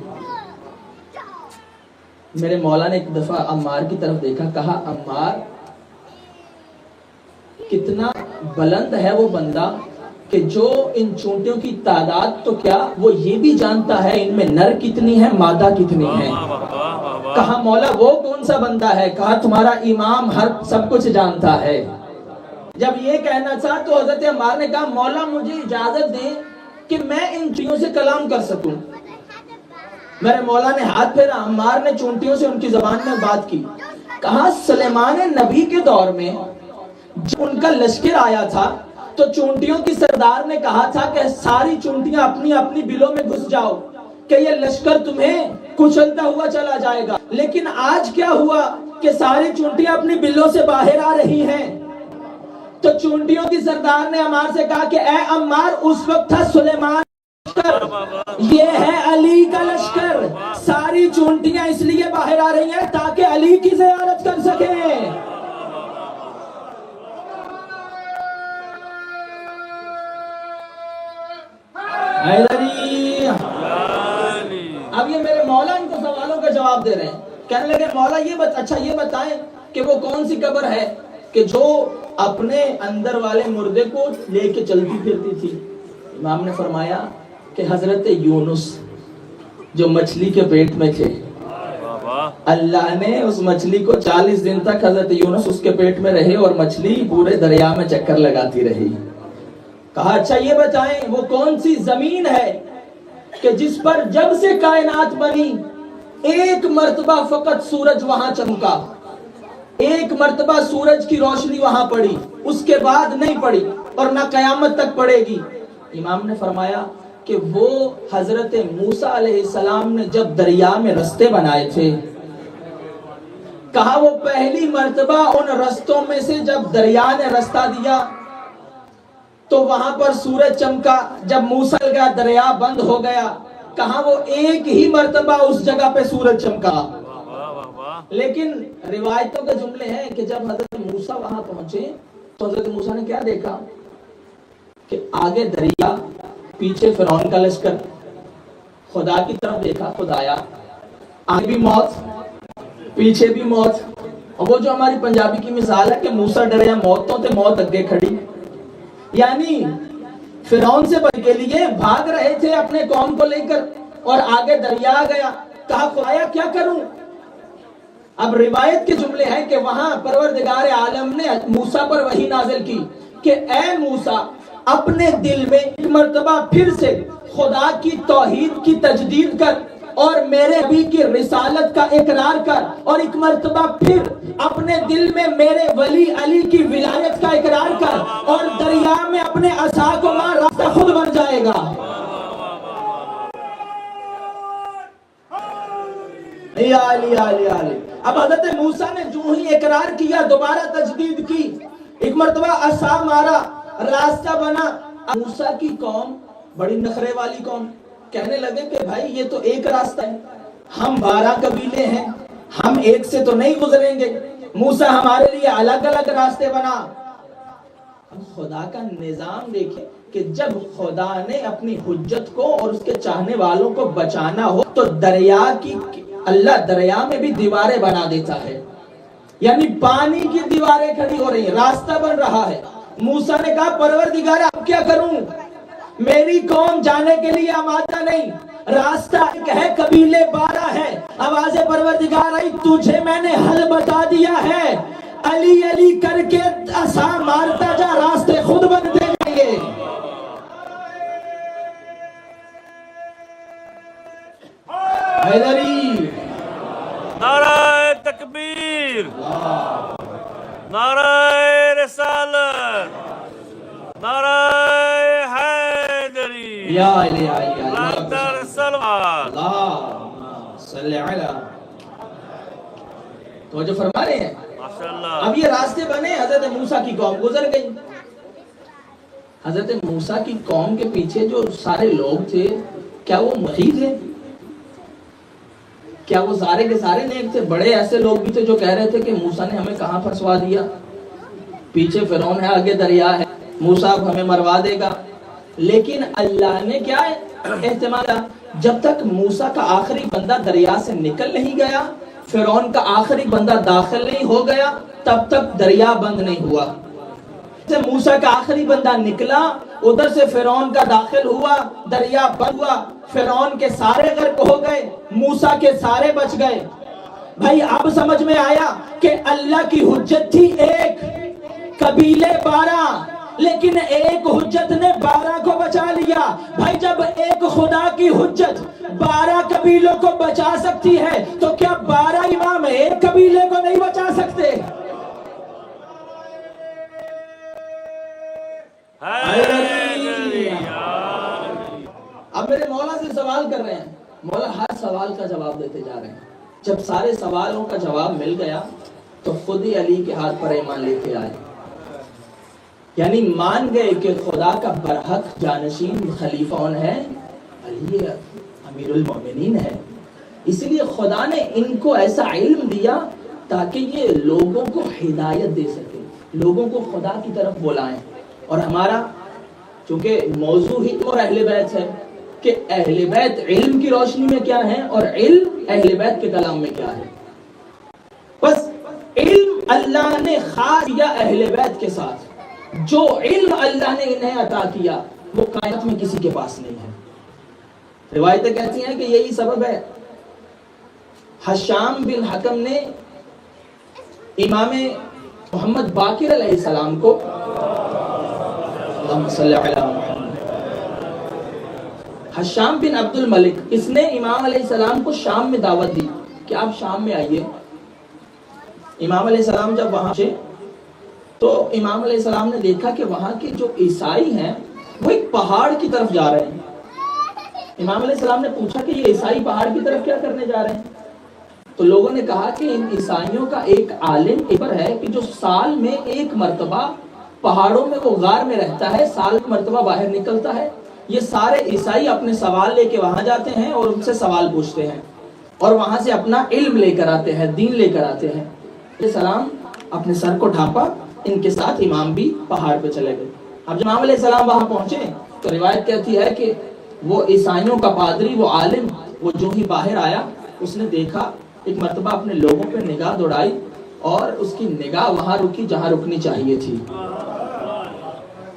میرے مولا نے ایک دفعہ عمار کی طرف دیکھا، کہا عمار کتنا بلند ہے وہ بندہ کہ جو ان چونٹیوں کی تعداد تو کیا وہ یہ بھی جانتا ہے ان میں نر کتنی ہے مادہ کتنی ہے. کہا مولا وہ کون سا بندہ ہے؟ کہا تمہارا امام ہر سب کچھ جانتا ہے. جب یہ کہنا تھا تو حضرت عمار نے کہا مولا مجھے اجازت دیں کہ میں ان چونٹیوں سے کلام کر سکوں. میرے مولا نے ہاتھ پھیرا، عمار نے چونٹیوں سے ان کی زبان میں بات کی. کہا سلیمان نبی کے دور میں جب ان کا لشکر آیا تھا تو چونٹیوں کی سردار نے کہا تھا کہ ساری چونٹیاں اپنی اپنی بلوں میں گھس جاؤ کہ یہ لشکر تمہیں کچلتا ہوا چلا جائے گا. لیکن آج کیا ہوا کہ ساری چونٹیاں اپنی بلوں سے باہر آ رہی ہیں. تو چونٹیوں کی سردار نے عمار سے کہا کہ اے عمار اس وقت تھا سلیمان یہ ہے علی کا لشکر. ساری چونٹیاں اس لیے باہر آ رہی ہیں تاکہ علی کی زیارت کر سکیں. اب یہ میرے مولا ان کو سوالوں کا جواب دے رہے ہیں. کہنے لگے مولا یہ بتائیں کہ وہ کون سی قبر ہے کہ جو اپنے اندر والے مردے کو لے کے چلتی پھرتی تھی؟ امام نے فرمایا کہ حضرت یونس جو مچھلی کے پیٹ میں تھے، اللہ نے اس مچھلی کو 40 دن تک حضرت یونس اس کے پیٹ میں رہے اور مچھلی پورے دریا میں چکر لگاتی رہی. کہا اچھا یہ بتائیں وہ کون سی زمین ہے کہ جس پر جب سے کائنات بنی ایک مرتبہ فقط سورج وہاں چمکا، ایک مرتبہ سورج کی روشنی وہاں پڑی، اس کے بعد نہیں پڑی اور نہ قیامت تک پڑے گی؟ امام نے فرمایا کہ وہ حضرت موسیٰ علیہ السلام نے جب دریا میں رستے بنائے تھے، کہا وہ پہلی مرتبہ ان رستوں میں سے جب دریا نے رستہ دیا تو وہاں پر سورج چمکا. جب موسیٰ گیا دریا بند ہو گیا. کہا وہ ایک ہی مرتبہ اس جگہ پہ سورج چمکا. لیکن روایتوں کے جملے ہیں کہ جب حضرت موسیٰ وہاں پہنچے تو حضرت موسیٰ نے کیا دیکھا کہ آگے دریا، پیچھے فرعون کا لشکر. خدا کی طرف دیکھا، خدایا آگے بھی موت پیچھے بھی موت. اور وہ جو ہماری پنجابی کی مثال ہے کہ موسیٰ ڈریا موتوں تے موت اگے کھڑی، یعنی فرعون سے بچنے کے لیے بھاگ رہے تھے اپنے قوم کو لے کر اور آگے دریا آ گیا. کہا خدایا کیا کروں؟ اب روایت کے جملے ہیں کہ وہاں پروردگار عالم نے موسیٰ پر وحی نازل کی کہ اے موسیٰ اپنے دل میں ایک مرتبہ پھر سے خدا کی توحید کی تجدید کر اور میرے نبی کی رسالت کا اقرار کر، اور ایک مرتبہ پھر اپنے دل میں میرے ولی علی کی ولایت کا اقرار کر، اور دریا میں اپنے عصا کو مار راستہ خود بن جائے گا. اب حضرت موسیٰ نے جو ہی اقرار کیا دوبارہ تجدید کی، ایک مرتبہ عصا مارا، راستہ بنا. موسیٰ کی قوم بڑی نخرے والی قوم، کہنے لگے کہ بھائی یہ تو ایک راستہ ہے، ہم 12 قبیلے ہیں، ہم ایک سے تو نہیں گزریں گے، موسیٰ ہمارے لیے الگ الگ راستے بنا. اب خدا کا نظام دیکھیں کہ جب خدا نے اپنی حجت کو اور اس کے چاہنے والوں کو بچانا ہو تو دریا کی اللہ دریا میں بھی دیواریں بنا دیتا ہے، یعنی پانی کی دیواریں کھڑی ہو رہی ہیں، راستہ بن رہا ہے. موسیٰ نے کہا پروردگار اب کیا کروں؟ میری قوم جانے کے لیے آمادہ نہیں، راستہ ایک ہے، قبیلے 12 ہے. آواز پروردگار آئی تجھے میں نے حل بتا دیا ہے، علی علی کر کے عصا مارتا جا، راستے خود بنتے جائیں گے. حیدری نعرہ تکبیر، نعرہ رسالت، نعرہ حیدری، یا علی علی لندر سلوات، اللہ صلی علی. تو جو فرما رہے ہیں ماشاءاللہ. اب یہ راستے بنے، حضرت موسیٰ کی قوم گزر گئی. حضرت موسیٰ کی قوم کے پیچھے جو سارے لوگ تھے کیا وہ مخی تھے؟ کیا وہ سارے کے سارے نیک تھے؟ بڑے ایسے لوگ بھی تھے جو کہہ رہے تھے کہ موسیٰ نے ہمیں کہاں پھنسوا دیا، پیچھے فرعون ہے، آگے دریا ہے، موسیٰ اب ہمیں مروا دے گا. لیکن اللہ نے کیا اہتمام کیا؟ جب تک موسیٰ کا آخری بندہ دریا سے نکل نہیں گیا، فرعون کا آخری بندہ داخل نہیں ہو گیا، تب تک دریا بند نہیں ہوا. سے موسیٰ کا آخری بندہ نکلا، ادھر سے فرعون کا داخل ہوا، دریا بند ہوا، فرعون کے سارے غرق ہو گئے، موسیٰ کے سارے بچ گئے۔ بھائی اب سمجھ میں آیا کہ اللہ کی حجت تھی ایک، قبیلے 12، لیکن ایک حجت نے 12 کو بچا لیا۔ بھائی جب ایک خدا کی حجت 12 قبیلوں کو بچا سکتی ہے تو کیا 12 امام ایک قبیلے کو نہیں بچا سکتے؟ اب میرے مولا سے سوال کر رہے ہیں، مولا ہر سوال کا جواب دیتے جا رہے ہیں۔ جب سارے سوالوں کا جواب مل گیا تو خود ہی علی کے ہاتھ پر ایمان لے کے آئے، یعنی مان گئے کہ خدا کا برحق جانشین خلیفہ کون ہے؟ علی امیر المومنین ہے۔ اس لیے خدا نے ان کو ایسا علم دیا تاکہ یہ لوگوں کو ہدایت دے سکے، لوگوں کو خدا کی طرف بلائیں۔ اور ہمارا چونکہ موضوع ہی اور اہل بیت ہے کہ اہل بیت علم کی روشنی میں کیا ہے اور علم اہل بیت کے کلام میں کیا ہے۔ بس علم اللہ نے خاص کیا اہل بیت کے ساتھ، جو علم اللہ نے انہیں عطا کیا وہ کائنات میں کسی کے پاس نہیں ہے۔ روایتیں کہتی ہیں کہ یہی سبب ہے حشام بن حکم نے امام محمد باقر علیہ السلام کو، اللہم صلی علی محمد، حشام بن عبد الملک، اس نے امام علیہ السلام کو شام میں دعوت دی کہ آپ شام میں آئیے۔ امام علیہ السلام جب وہاں سے تو امام علیہ السلام نے دیکھا کہ وہاں کے جو عیسائی ہیں وہ ایک پہاڑ کی طرف جا رہے ہیں۔ امام علیہ السلام نے پوچھا کہ یہ عیسائی پہاڑ کی طرف کیا کرنے جا رہے ہیں؟ تو لوگوں نے کہا کہ ان عیسائیوں کا ایک عالم پر ہے کہ جو سال میں ایک مرتبہ پہاڑوں میں وہ غار میں رہتا ہے، سال مرتبہ باہر نکلتا ہے، یہ سارے عیسائی اپنے سوال لے کے وہاں جاتے ہیں اور ان سے سوال پوچھتے ہیں اور وہاں سے اپنا علم لے کر آتے ہیں، دین لے کر آتے ہیں۔ علیہ السلام اپنے سر کو ڈھانپا، ان کے ساتھ امام بھی پہاڑ پہ چلے گئے۔ اب جب امام علیہ السلام وہاں پہنچے تو روایت کہتی ہے کہ وہ عیسائیوں کا پادری، وہ عالم، وہ جو ہی باہر آیا اس نے دیکھا، ایک مرتبہ اپنے لوگوں پہ نگاہ دوڑائی اور اس کی نگاہ وہاں رکی جہاں رکنی چاہیے تھی،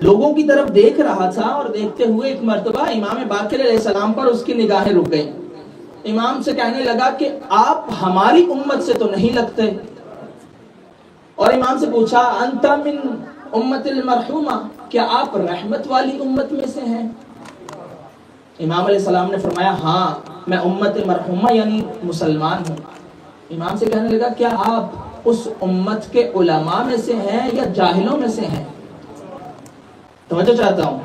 لوگوں کی طرف دیکھ رہا تھا اور دیکھتے ہوئے ایک مرتبہ امام باقر علیہ السلام پر اس کی نگاہیں رک گئیں۔ امام سے کہنے لگا کہ آپ ہماری امت سے تو نہیں لگتے، اور امام سے پوچھا انت من امت المرحومہ، کیا آپ رحمت والی امت میں سے ہیں؟ امام علیہ السلام نے فرمایا ہاں میں امت مرحومہ یعنی مسلمان ہوں۔ امام سے کہنے لگا کیا آپ اس امت کے علماء میں سے ہیں یا جاہلوں میں سے ہیں؟ توجہ چاہتا ہوں،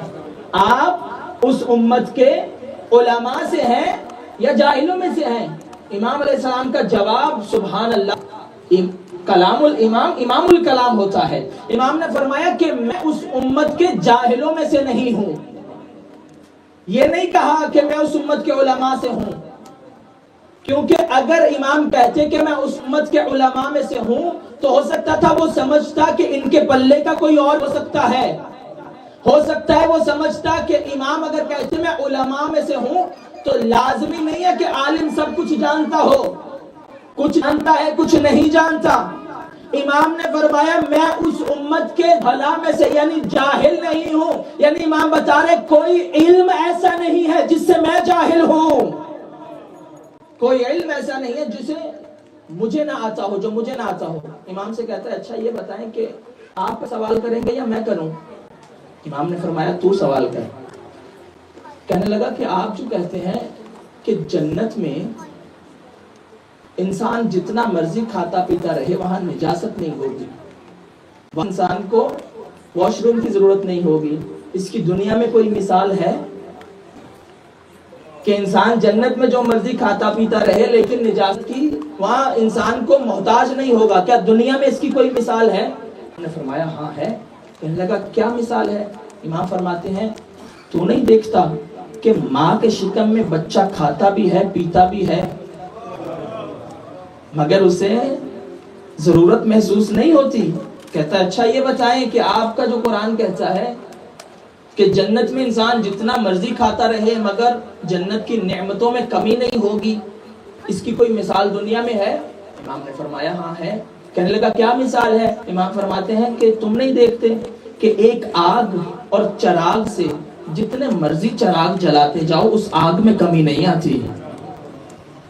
آپ اس امت کے علماء سے ہیں یا جاہلوں میں سے ہیں؟ امام علیہ السلام کا جواب سبحان اللہ، کلام الامام امام الکلام ہوتا ہے۔ امام نے فرمایا کہ میں اس امت کے جاہلوں میں سے نہیں ہوں، یہ نہیں کہا کہ میں اس امت کے علماء سے ہوں، کیونکہ اگر امام کہتے کہ میں اس امت کے علماء میں سے ہوں تو ہو سکتا تھا وہ سمجھتا کہ ان کے پلے کا کوئی اور ہو سکتا ہے، ہو سکتا ہے وہ سمجھتا کہ امام اگر کہتے میں علماء میں سے ہوں تو لازمی نہیں ہے کہ عالم سب کچھ جانتا ہو، کچھ جانتا ہے کچھ نہیں جانتا۔ امام نے فرمایا میں اس امت کے بھلا میں سے یعنی جاہل نہیں ہوں، یعنی امام بتا رہے کوئی علم ایسا نہیں ہے جس سے میں جاہل ہوں، کوئی علم ایسا نہیں ہے جسے مجھے نہ آتا ہو، جو مجھے نہ آتا ہو۔ امام سے کہتا ہے اچھا یہ بتائیں کہ آپ سوال کریں گے یا میں کروں؟ امام نے فرمایا تو سوال کر۔ کہنے لگا کہ آپ جو کہتے ہیں کہ جنت میں انسان جتنا مرضی کھاتا پیتا رہے وہاں نجاست نہیں ہوگی، وہاں انسان کو واش روم کی ضرورت نہیں ہوگی، اس کی دنیا میں کوئی مثال ہے کہ انسان جنت میں جو مرضی کھاتا پیتا رہے لیکن نجاست کی وہاں انسان کو محتاج نہیں ہوگا؟ کیا دنیا میں اس کی کوئی مثال ہے؟ انہوں نے فرمایا ہاں ہے۔ کہنے لگا کیا مثال ہے؟ امام فرماتے ہیں تو نہیں دیکھتا کہ ماں کے شکم میں بچہ کھاتا بھی ہے پیتا بھی ہے مگر اسے ضرورت محسوس نہیں ہوتی؟ کہتا ہے اچھا یہ بتائیں کہ آپ کا جو قرآن کہتا ہے کہ جنت میں انسان جتنا مرضی کھاتا رہے مگر جنت کی نعمتوں میں کمی نہیں ہوگی، اس کی کوئی مثال دنیا میں ہے؟ امام نے فرمایا ہاں ہے۔ کہنے لگا کیا مثال ہے؟ امام فرماتے ہیں کہ تم نہیں دیکھتے کہ ایک آگ اور چراغ سے جتنے مرضی چراغ جلاتے جاؤ اس آگ میں کمی نہیں آتی.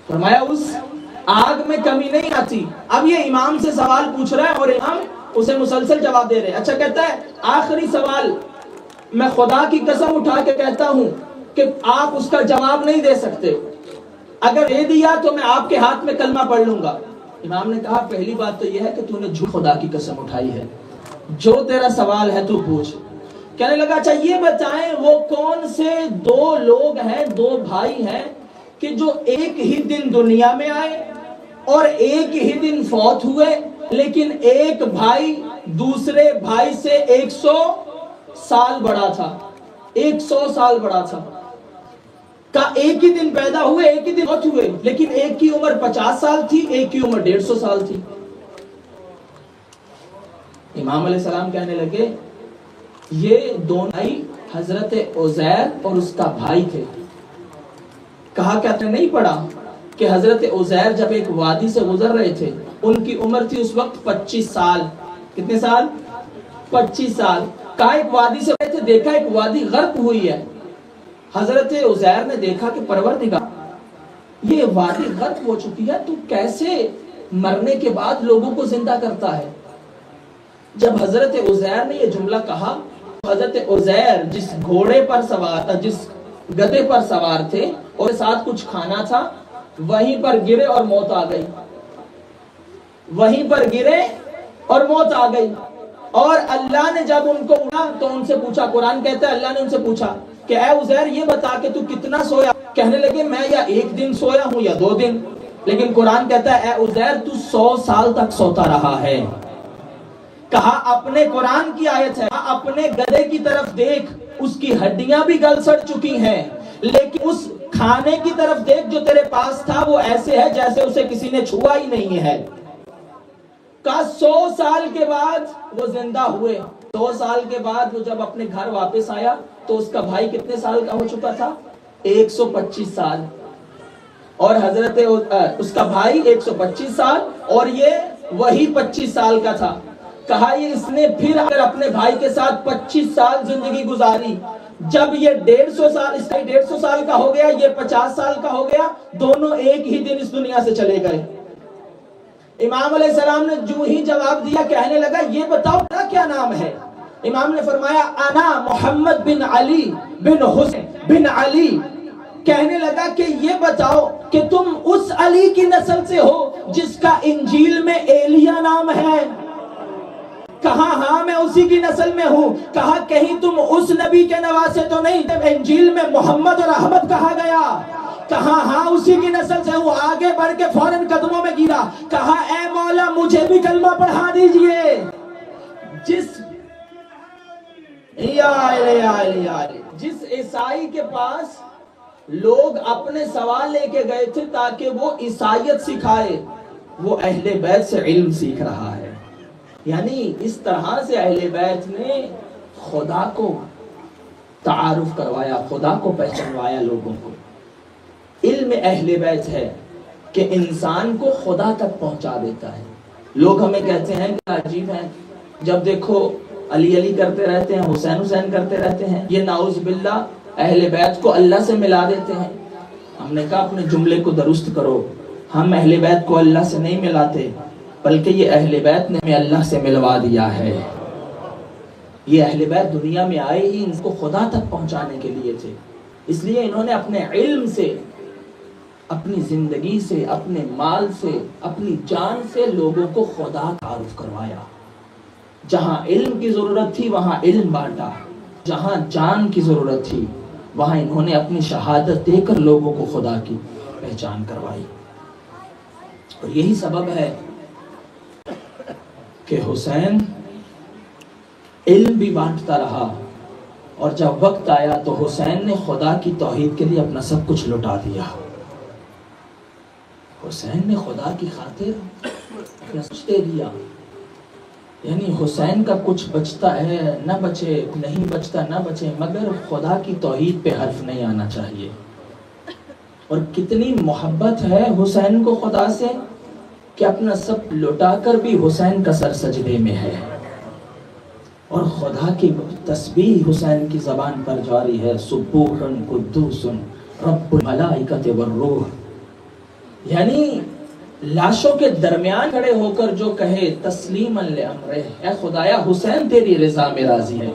فرمایا اس آگ میں کمی نہیں آتی. اب یہ امام سے سوال پوچھ رہا ہے اور امام اسے مسلسل جواب دے رہے. اچھا کہتا ہے آخری سوال میں خدا کی قسم اٹھا کے کہتا ہوں کہ آپ اس کا جواب نہیں دے سکتے. اگر دے دیا تو میں آپ کے ہاتھ میں کلمہ پڑھ لوں گا. امام نے کہا پہلی بات تو یہ ہے کہ تو نے جھوٹ خدا کی قسم اٹھائی ہے. جو تیرا سوال ہے تو پوچھ. کہنے لگا اچھا یہ بتائیں وہ کون سے دو لوگ ہیں, دو بھائی ہیں کہ جو ایک ہی دن دنیا میں آئے اور ایک ہی دن فوت ہوئے, لیکن ایک بھائی دوسرے بھائی سے 100 سال بڑا تھا, 100 سال بڑا تھا. کہا ایک ہی دن پیدا ہوئے, ایک ہی دن فوت ہوئے, لیکن ایک کی عمر 50 سال تھی, ایک کی عمر 150 سال تھی. امام علیہ السلام کہنے لگے یہ دونوں بھائی حضرت عزیر اور اس کا بھائی تھے. کہا کہ آپ نے نہیں پڑھا کہ حضرت عزیر جب ایک وادی سے گزر رہے تھے, ان کی عمر تھی اس وقت 25 سال. کتنے سال؟ 25 سال. کہا ایک وادی سے گزر رہے تھے, دیکھا ایک وادی غرق ہوئی ہے. حضرت عزیر نے دیکھا کہ پروردگار یہ وادی غرق ہو چکی ہے, تو کیسے مرنے کے بعد لوگوں کو زندہ کرتا ہے. جب حضرت عزیر نے یہ جملہ کہا, حضرت عزیر جس گھوڑے پر سوار تھا, جس گدھے پر سوار تھے اور ساتھ کچھ کھانا تھا, وہیں پر گرے اور موت آ گئی. وہیں پر گرے اور موت آ گئی. اور اللہ نے جب ان کو اٹھا تو ان سے پوچھا, قرآن کہتا ہے اللہ نے ان سے پوچھا کہ اے عزیر یہ بتا کہ تو کتنا سویا. کہنے لگے میں یا ایک دن سویا ہوں یا 2 دن. لیکن قرآن کہتا ہے اے عزیر تو 100 سال تک سوتا رہا ہے. کہا اپنے قرآن کی آیت ہے, اپنے گدھے کی طرف دیکھ, اس کی ہڈیاں بھی گل سڑ چکی ہیں, لیکن اس کھانے کی طرف دیکھ جو تیرے پاس تھا وہ ایسے ہے جیسے اسے کسی نے چھوا ہی نہیں ہے. کہا 100 سال کے بعد وہ زندہ ہوئے. 100 سال کے بعد وہ جب اپنے گھر واپس آیا تو اس کا بھائی کتنے سال کا ہو چکا تھا؟ 125 سال. اور حضرت اس کا بھائی 125 سال اور یہ وہی 25 سال کا تھا. کہا یہ اس نے پھر اگر اپنے بھائی کے ساتھ 25 سال زندگی گزاری. جب یہ 150 سال, اس کا 150 سال کا ہو گیا, یہ 50 سال کا ہو گیا, دونوں ایک ہی دن اس دنیا سے چلے گئے. امام علیہ السلام نے جو ہی جواب دیا, کہنے لگا یہ بتاؤ میرا کیا نام ہے. امام نے فرمایا انا محمد بن علی بن حسین بن علی. کہنے لگا کہ یہ بتاؤ کہ تم اس علی کی نسل سے ہو جس کا انجیل میں ایلیا نام ہے. کہا ہاں میں اسی کی نسل میں ہوں. کہا کہیں تم اس نبی کے نواسے تو نہیں جب انجیل میں محمد اور احمد کہا گیا. کہا ہاں اسی کی نسل سے ہوں. آگے بڑھ کے فوراً قدموں میں گرا. کہا اے مولا مجھے بھی کلمہ پڑھا دیجئے. جس عیسائی کے پاس لوگ اپنے سوال لے کے گئے تھے تاکہ وہ عیسائیت سکھائے, وہ اہل بیت سے علم سیکھ رہا ہے. یعنی اس طرح سے اہل بیت نے خدا کو تعارف کروایا, خدا کو پہچانوایا لوگوں کو. علم اہل بیت ہے کہ انسان کو خدا تک پہنچا دیتا ہے. لوگ ہمیں کہتے ہیں کہ عجیب ہیں, جب دیکھو علی علی کرتے رہتے ہیں, حسین حسین کرتے رہتے ہیں, یہ نعوذ باللہ اہل بیت کو اللہ سے ملا دیتے ہیں. ہم نے کہا اپنے جملے کو درست کرو, ہم اہل بیت کو اللہ سے نہیں ملاتے, بلکہ یہ اہل بیت نے ہمیں اللہ سے ملوا دیا ہے. یہ اہل بیت دنیا میں آئے ہی ان کو خدا تک پہنچانے کے لیے تھے. اس لیے انہوں نے اپنے علم سے, اپنی زندگی سے, اپنے مال سے, اپنی جان سے لوگوں کو خدا تعارف کروایا. جہاں علم کی ضرورت تھی وہاں علم بانٹا, جہاں جان کی ضرورت تھی وہاں انہوں نے اپنی شہادت دے کر لوگوں کو خدا کی پہچان کروائی. اور یہی سبب ہے کہ حسین علم بھی بانٹتا رہا, اور جب وقت آیا تو حسین نے خدا کی توحید کے لیے اپنا سب کچھ لٹا دیا. حسین نے خدا کی خاطر اپنا سچ دے دیا. یعنی حسین کا کچھ بچتا ہے نہ بچے, نہیں بچتا نہ بچے, مگر خدا کی توحید پہ حرف نہیں آنا چاہیے. اور کتنی محبت ہے حسین کو خدا سے کہ اپنا سب لٹا کر بھی حسین کا سر سجدے میں ہے. اور خدا کی تسبیح حسین کی زبان پر جاری ہے، سبوح قدوس رب الملائکۃ والروح. یعنی لاشوں کے درمیان کھڑے ہو کر جو کہے تسلیما لامرہ، اے خدایا حسین تیری رضا میں راضی ہے،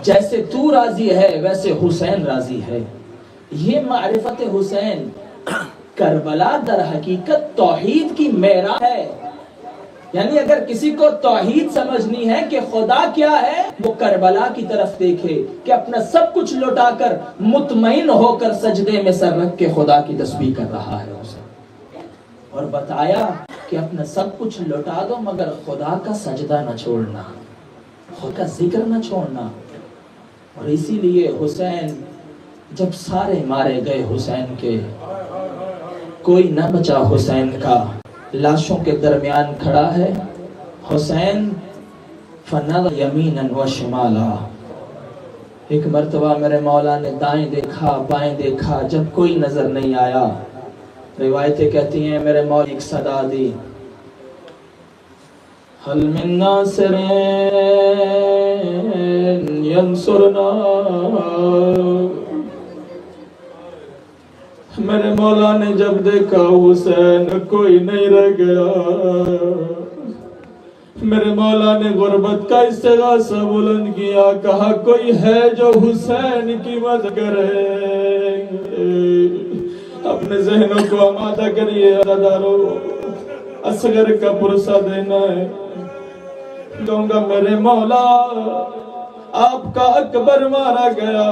جیسے تو راضی ہے ویسے حسین راضی ہے. یہ معرفت حسین کربلا در حقیقت توحید کی معراج ہے. یعنی اگر کسی کو توحید سمجھنی ہے کہ خدا کیا ہے، وہ کربلا کی طرف دیکھے کہ اپنا سب کچھ لوٹا کر مطمئن ہو کر سجدے میں سر رکھ کے خدا کی تسبیح کر رہا ہے اسے. اور بتایا کہ اپنا سب کچھ لوٹا دو مگر خدا کا سجدہ نہ چھوڑنا، خدا کا ذکر نہ چھوڑنا. اور اسی لیے حسین جب سارے مارے گئے حسین کے، کوئی نہ بچا حسین کا، لاشوں کے درمیان کھڑا ہے حسین. فنظر یمینا و شمالا، ایک مرتبہ میرے مولا نے دائیں دیکھا بائیں دیکھا، جب کوئی نظر نہیں آیا، روایتیں کہتی ہیں میرے مولا ایک صدا دی، حل من ناصر ینصرنا. میرے مولا نے جب دیکھا حسین کوئی نہیں رہ گیا، میرے مولا نے غربت کا استغاثہ بلند کیا، کہا کوئی ہے جو حسین کی مدد کرے. اپنے ذہنوں کو آمادہ کریے عزادارو، اصغر کا پرسہ دینا ہے. کہوں گا میرے مولا آپ کا اکبر مارا گیا،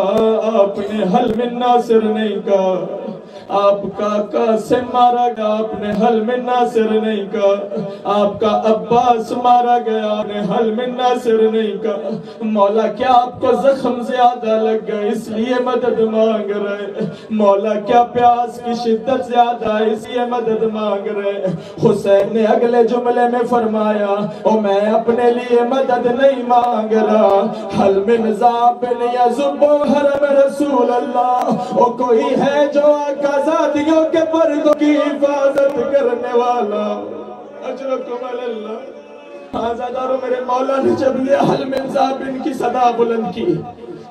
آپ نے حل من ناصر نہیں کہا. آپ کا قاسم مارا گیا، آپ نے حل من ناصر نہیں کہا. آپ کا عباس مارا گیا، آپ نے حل من ناصر نہیں کہا. مولا کیا آپ کو زخم زیادہ لگ گئے اس لیے مدد مانگ رہے؟ مولا کیا پیاس کی شدت زیادہ ہے اس لیے مدد مانگ رہے؟ حسین نے اگلے جملے میں فرمایا او میں اپنے لیے مدد نہیں مانگ رہا، حل من ذابن یذب حرم رسول اللہ، او کوئی ہے جو آقا زادیوں کے پردوں کی حفاظت کرنے والا. اجرکم اللہ. آزادارو میرے مولا نے جب یہ حل من ذابن کی صدا بلند کی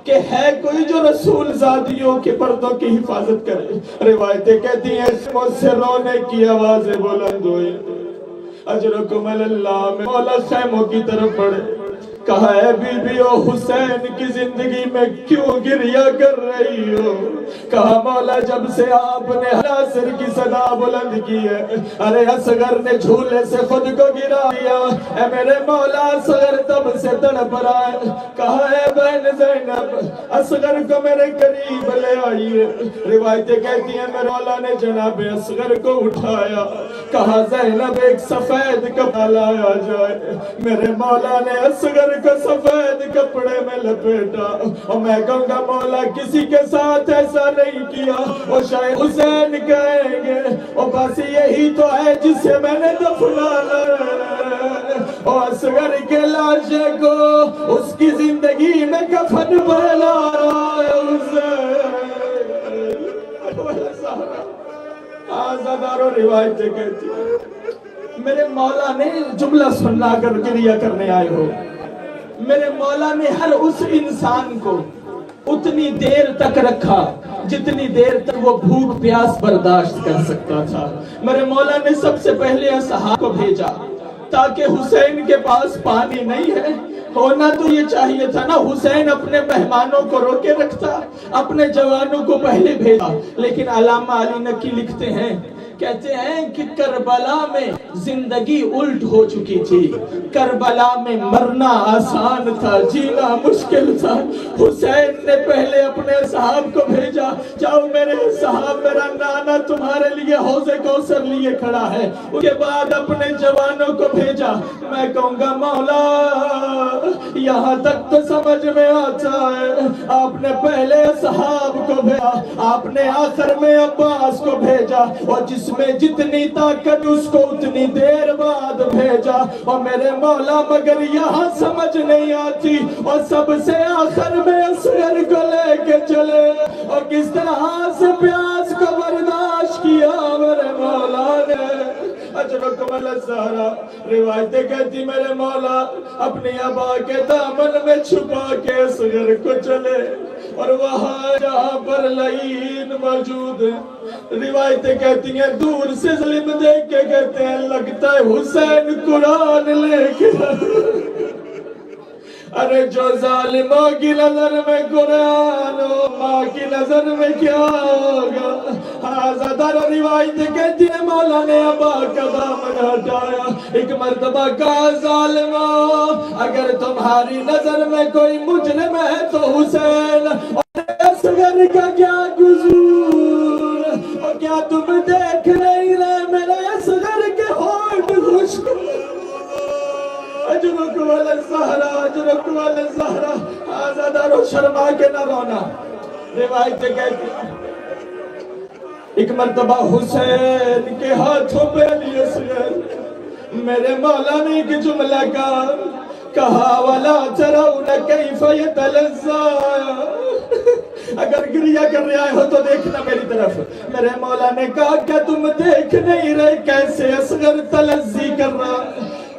کہ ہے کوئی جو رسول زادیوں کے پردوں کی حفاظت کرے، روایتیں کہتی ہیں مجھ سے رونے کی آوازیں بلند ہوئی. اجرکم اللہ. میں مولا خیموں کی طرف بڑھے، کہا اے بی بی او حسین کی زندگی میں کیوں گریہ کر رہی ہو؟ کہا مولا جب سے آپ نے ناصر کی صدا بلند کی ہے، ارے اصغر نے جھولے سے خود کو گرا دیا. اے میرے مولا اصغر تب سے تڑپ رہا ہے. کہا اے بہن زینب اصغر کو میرے قریب لے آئیے. روایتیں کہتی ہیں میرے مولا نے جناب اصغر کو اٹھایا، کہا زینب ایک سفید کپڑا لایا جائے. میرے مولا نے اصغر کو سفید کپڑے میں لپیٹا. اور میں کہوں گا مولا کسی کے ساتھ ایسا نہیں کیا. اور شاید حسین کہیں گے اور بس یہی تو ہے جسے میں نے دفنانا ہے. اور اصغر کے لاشے کو اس کی زندگی میں کفن پہلا رہا ہے حسین. آزادارو روایتیں کہتی ہیں میرے مولا نے جملہ سننا کر گریہ کرنے آئے ہو. میرے مولا نے ہر اس انسان کو اتنی دیر تک رکھا جتنی دیر تک وہ بھوک پیاس برداشت کر سکتا تھا. میرے مولا نے سب سے پہلے اصحاب کو بھیجا تاکہ حسین کے پاس پانی نہیں ہے. ہونا تو یہ چاہیے تھا نا حسین اپنے مہمانوں کو روکے رکھتا، اپنے جوانوں کو پہلے بھیجا. لیکن علامہ علی نقی لکھتے ہیں، کہتے ہیں کہ کربلا میں زندگی الٹ ہو چکی تھی. کربلا میں مرنا آسان تھا، جینا مشکل تھا. حسین نے پہلے اپنے صحاب کو بھیجا، جاؤ میرے صحاب میرا نانا تمہارے لیے حوض کوثر لیے کھڑا ہے. اس کے بعد اپنے جوانوں کو بھیجا. میں کہوں گا مولا یہاں تک تو سمجھ میں آتا ہے آپ نے پہلے صحاب کو بھیجا، آپ نے آخر میں عباس کو بھیجا، اور جس میں جتنی طاقت اس کو اتنی دیر بعد بھیجا. اور میرے مولا مگر یہاں سمجھ نہیں آتی اور سب سے آخر میں اصغر کو لے کے چلے اور کس طرح سے پیاس کو برداشت کیا میرے مولا نے. اجرکم اجرکم علی الزہرا. روایتیں کہتی میرے مولا اپنی ابا کے دامن میں چھپا کے اصغر کو چلے اور وہاں جہاں پر لعین موجود ہے. روایتیں کہتی ہیں دور سے ظلم دیکھ کے کہتے ہیں لگتا ہے حسین قرآن لے کے. ارے جو ظالموں کی نظر میں قرآن ہو ماں کی نظر میں کیا ہوگا. آزادار روایت کہتی ہے مولا نے ابا کا دامن ہٹایا. ایک مرتبہ کہا ظالموں اگر تمہاری نظر میں کوئی مجرم ہے تو حسین اور اصغر کا کیا قصور. اور کیا تم دیکھ نہیں رہے میرے اصغر کے ہونٹ خشک. اجرکم علی الزہرا اجرکم علی الزہرا. آزادارو شرما کے نہ رونا. روایتیں کہتی ایک مرتبہ حسین کے ہاتھوں پہ علی اصغر میرے مولا نے ایک جملہ کہا وَلَا تَرَوْنَ كَيْفَ يَتَلَزَّا. اگر گریہ کر رہے ہو تو دیکھنا میری طرف. میرے مولا نے کہا کہ تم دیکھ نہیں رہے کیسے اصغر تلزی کر رہا.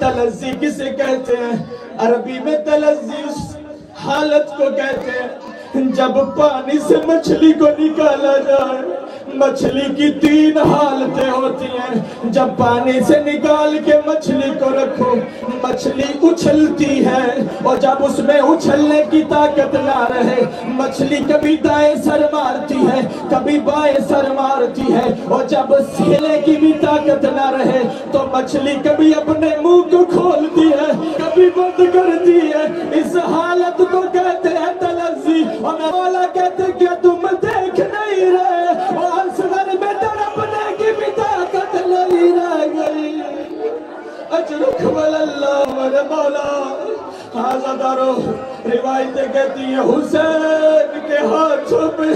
تلزی کسے کہتے ہیں؟ عربی میں تلزی اس حالت کو کہتے ہیں جب پانی سے مچھلی کو نکالا جائے. مچھلی کی 3 حالتیں ہوتی ہیں. جب پانی سے نکال کے مچھلی کو رکھو مچھلی اچھلتی ہے اور جب اس میں اچھلنے کی طاقت نہ رہے مچھلی کبھی دائیں سر مارتی ہے کبھی بائیں سر مارتی ہے. اور جب ہلنے کی بھی طاقت نہ رہے تو مچھلی کبھی اپنے منہ کو کھولتی ہے کبھی بند کرتی ہے. اس حالت کو کہتے ہیں تلزی. اور مولا کہتے ہیں کہ تم دیکھ نہیں رہے اور اصغر میں تڑپنے کی بھی طاقت نہیں رہ گئی. اجرکم علی اللہ میرے مولا. آزادارو روایتیں کہتی ہیں حسین کے ہاتھوں پہ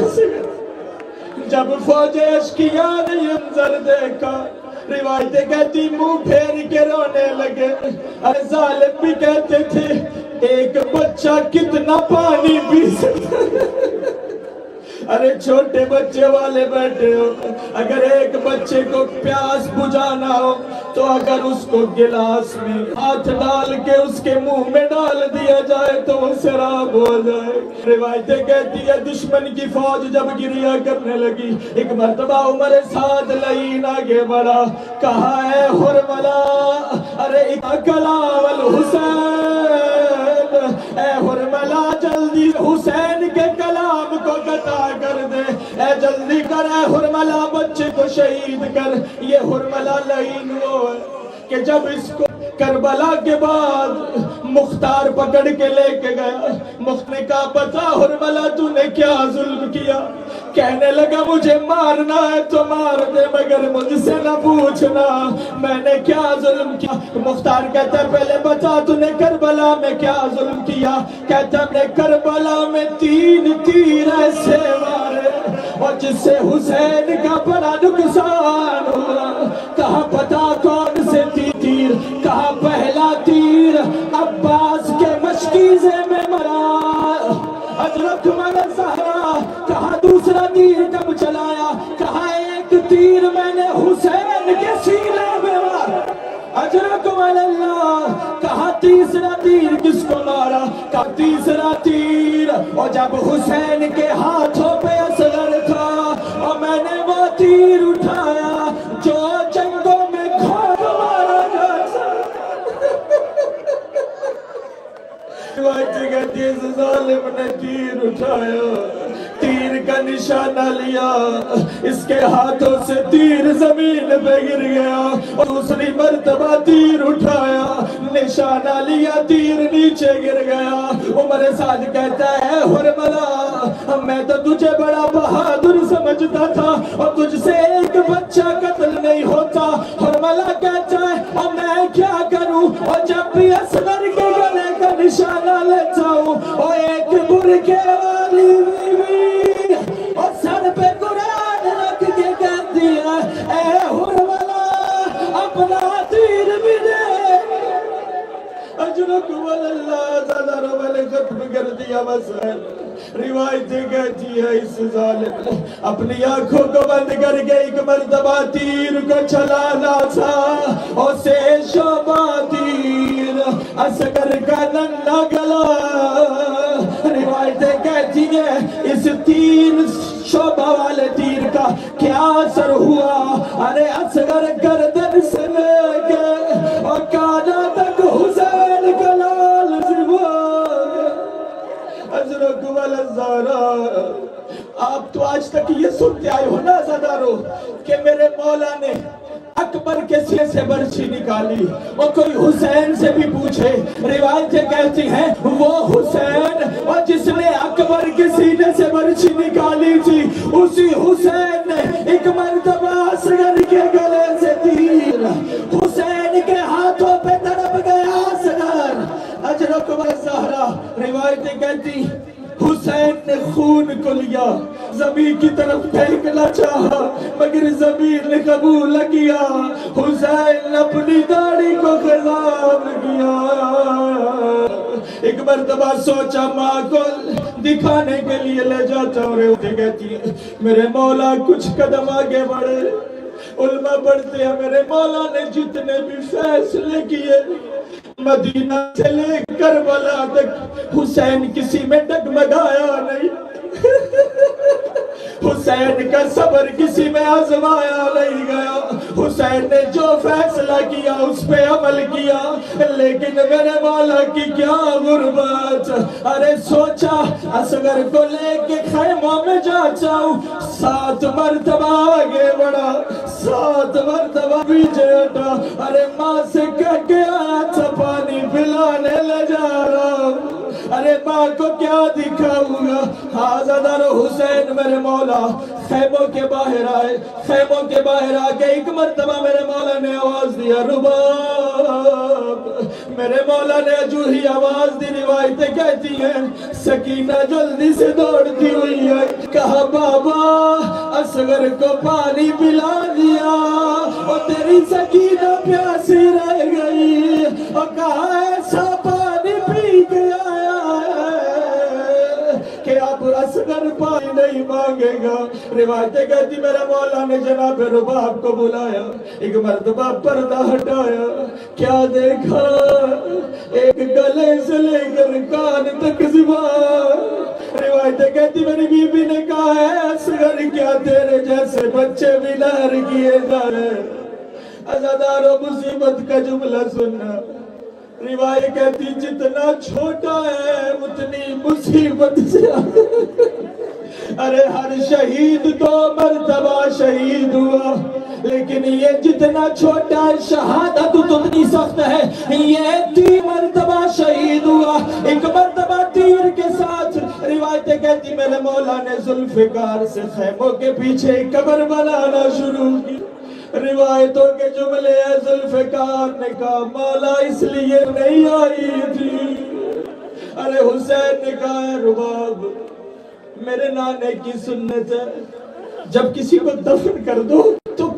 جب فوج اشقیاء نے یہ منظر دیکھا روایتیں کہتی منہ پھیر کے رونے لگے. ارے ظالم بھی کہتے تھے ایک بچہ کتنا پانی پی سکتا. ارے چھوٹے بچے والے بیٹھے ہو اگر ایک بچے کو پیاس بجھانا ہو تو اگر اس کو گلاس میں ہاتھ ڈال کے اس کے منہ میں ڈال دیا جائے تو وہ سراب ہو جائے. روایتیں کہتی ہے دشمن کی فوج جب گریہ کرنے لگی ایک مرتبہ عمر سعد لعین آگے بڑھا کہا اے حرملا ارے کلام الحسین. اے حرملا جلدی حسین کے کلام کو قطع کر دے. اے جلدی کر اے حرملا بچے کو شہید کر. یہ حرملا لعین وہ ہے کہ جب اس کو کربلا کے بعد مختار پکڑ کے لے کے گیا. مخت نے کہا بتا حرملا تو نے کیا ظلم کیا. کہنے لگا مجھے مارنا ہے تو مار دے مگر مجھ سے نہ پوچھنا میں نے کیا ظلم کیا. مختار کہتا ہے پہلے بتا تو نے کربلا میں کیا ظلم کیا. کہتا ہے میں کربلا میں 3 تیر ایسے مارے اور جس سے حسین کا بڑا نقصان ہوا. کہا پتا کون سے تیر. کہا پہلا تیر عباس کے مشکیزے میں مرا. اجرکم علی الزہرا. کہا دوسرا تیر کب چلایا. کہا ایک تیر میں نے حسین کے سینے میں مارا. اجرکم علی اللہ. کہا تیسرا تیر کس کو مارا. کہا تیسرا تیر اور جب حسین کے ہاتھوں پہ اصغر تھا اور میں نے وہ تیر اٹھایا جو جنگوں میں گھوڑ مارا جاتا. روایتیں کہتی ہے اس ظالم نے تیر اٹھایا تیر کا نشانہ لیا اس کے ہاتھوں سے تیر زمین پہ گر گیا اور دوسری مرتبہ تیر اٹھایا نشانہ لیا تیر نیچے گر گیا. عمر سعد کہتا ہے حرملا میں تو تجھے بڑا بہادر سمجھتا تھا اور تجھ سے ایک بچہ قتل نہیں ہوتا. حرملا کہتا ہے اور میں کیا کروں اور جب بھی اصغر کے گلے کا نشانہ لیتا ہوں اور ایک برکے والی بیوی اور سر پہ قرآن رکھ کے کہتی ہے اے حرملا اپنا تیر بھی دے. اجرکم علی اللہ. زیادہ رو میں نے ختم کر دیا مسائل. روایتیں کہتی ہے اس ظالم اپنی آنکھوں کو بند کر کے ایک مرتبہ تیر کو چلانا تھا، اسے شعبہ تیر اصغر کا ننھا گلا، روایتیں کہتی ہیں اس تیر شعبہ والے تیر کا کیا اثر ہوا، ارے اصغر گردن سے لے کے اور کانا تک حسین کا لال حضرت والزہرا۔ آپ تو آج تک یہ سنتے آئے ہو نا عزادارو کہ میرے مولا نے اکبر کے سینے سے برچھی نکالی، اور کوئی حسین سے بھی پوچھے، روایتیں کہتی ہیں وہ حسین اور جس نے اکبر کے سینے سے برچھی نکالی تھی، اسی حسین نے ایک مرتبہ اصغر کے گلے سے تیر حسین کے ہاتھوں پہ تڑپ گیا اصغر۔ اجرک و زہرا روایتیں کہتی حسین نے خون کو لیا، زمین کی طرف پھینکنا چاہا مگر زمین نے قبول کیا، حسین اپنی داڑھی کو خضاب کیا۔ ایک مرتبہ سوچا ماں کو دکھانے کے لیے لے جاتا ہوں، رہتے کہتی ہے میرے مولا کچھ قدم آگے بڑھے، علماء پڑھتے ہیں میرے مولا نے جتنے بھی فیصلے کیے مدینہ سے لے کربلا تک حسین کسی میں ڈگمگایا نہیں، حسین کا صبر کسی میں آزمایا نہیں گیا، حسین نے جو فیصلہ کیا اس پہ عمل کیا، لیکن میرے مولا کی کیا غربت، ارے سوچا اصغر کو لے کے خیموں میں جاتا ہوں، 7 مرتبہ آگے بڑھا، 7 مرتبہ پیچھے ہٹا، ارے ماں سے کہہ کے آیا تھا پانی پلانے لے جا رہا ہوں، ارے ماں کو کیا دکھاؤں گا، آزادار حسین میرے مولا خیموں کے باہر آئے، خیموں کے باہر آ کے ایک مرتبہ میرے مولا نے آواز دیا رباب، میرے مولا نے جو ہی آواز دی روایتیں کہتی ہیں سکینہ جلدی سے دوڑتی ہوئی ہے، کہا بابا اصغر کو پانی پلا دیا اور تیری سکینہ پیاسی رہ گئی، اور کہا ایسا پانی پی کے آیا کہ اب اصغر پانی نہیں مانگے گا۔ روایتیں کہتی میرے مولا نے جناب رباب کو بلایا، ایک مرتبہ پردہ ہٹایا، کیا دیکھا ایک گلے سے لے کر کان تک زبان، روایتیں کہتی میری بی بی نے کہا ہے اصغر کیا تیرے جیسے بچے بھی نہر کیے جا رہے، عزادارو مصیبت کا جملہ سننا، روایت کہتی جتنا چھوٹا ہے اتنی مصیبت سے ارے ہر شہید 2 مرتبہ شہید ہوا، لیکن یہ جتنا چھوٹا شہادت اتنی سخت ہے، یہ 3 مرتبہ شہید ہوا، ایک مرتبہ تیر کے ساتھ، روایتیں کہتی میرے مولا نے ذوالفقار سے خیموں کے پیچھے قبر بنانا شروع کی، روایتوں کے جملے ہیں ذوالفقار نے کہا مولا اس لیے نہیں آئی تھی، ارے حسین نے کہا ہے رباب میرے نانے کی سنت ہے جب کسی کو دفن کر دو تو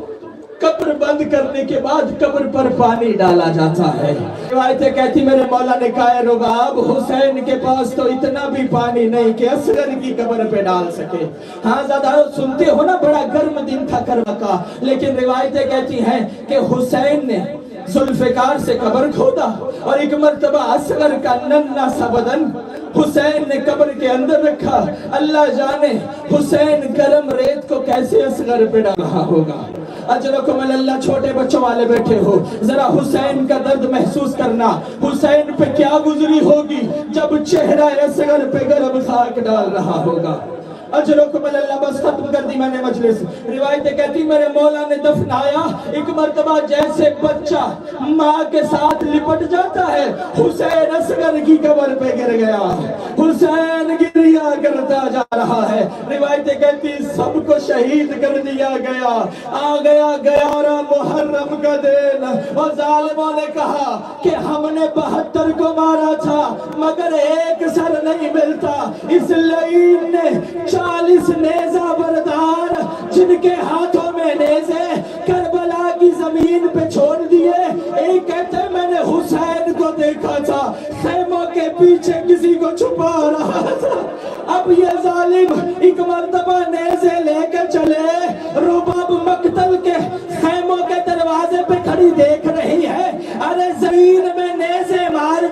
قبر بند کرنے کے بعد قبر پر پانی ڈالا جاتا ہے، روایتیں کہتی میرے مولا نے کہا ہے رباب حسین کے پاس تو اتنا بھی پانی نہیں کہ اصغر کی قبر پہ ڈال سکے، ہاں زیادہ سنتے ہو نا بڑا گرم دن تھا کربلا کا، لیکن روایتیں کہتی ہیں کہ حسین نے ذوالفقار سے قبر کھودا اور ایک مرتبہ اصغر کا ننھا سا بدن حسین نے قبر کے اندر رکھا، اللہ جانے حسین گرم ریت کو کیسے اصغر پہ ڈال رہا ہوگا۔ اجرکم اللہ چھوٹے بچوں والے بیٹھے ہو، ذرا حسین کا درد محسوس کرنا، حسین پہ کیا گزری ہوگی جب چہرہ اصغر پہ گرم خاک ڈال رہا ہوگا۔ اجرکم اللہ بس ختم کر دی میں نے مجلس، روایتیں کہتی میرے مولا نے دفنایا، ایک مرتبہ جیسے بچہ ماں کے ساتھ لپٹ جاتا ہے، حسین اصغر کی قبر پہ گر گیا، حسین گریا کرتا جا رہا ہے، روایتیں کہتی سب کو شہید کر دیا گیا، آ گیا 11 محرم کا دن، اور ظالموں نے کہا کہ ہم نے 72 کو مارا تھا مگر ایک سر نہیں ملتا، اس لعین نے 40 نیزہ بردار جن کے ہاتھوں میں نیزے کربلا کی زمین پہ چھوڑ دیے، ایک کہتے میں نے حسین کو دیکھا تھا خیموں کے پیچھے کسی کو چھپا رہا تھا، اب یہ ظالم ایک مرتبہ نیزے لے کے چلے، رباب مقتل کے خیموں کے دروازے پہ کھڑی دیکھ رہی ہے، ارے زمین میں نیزے مار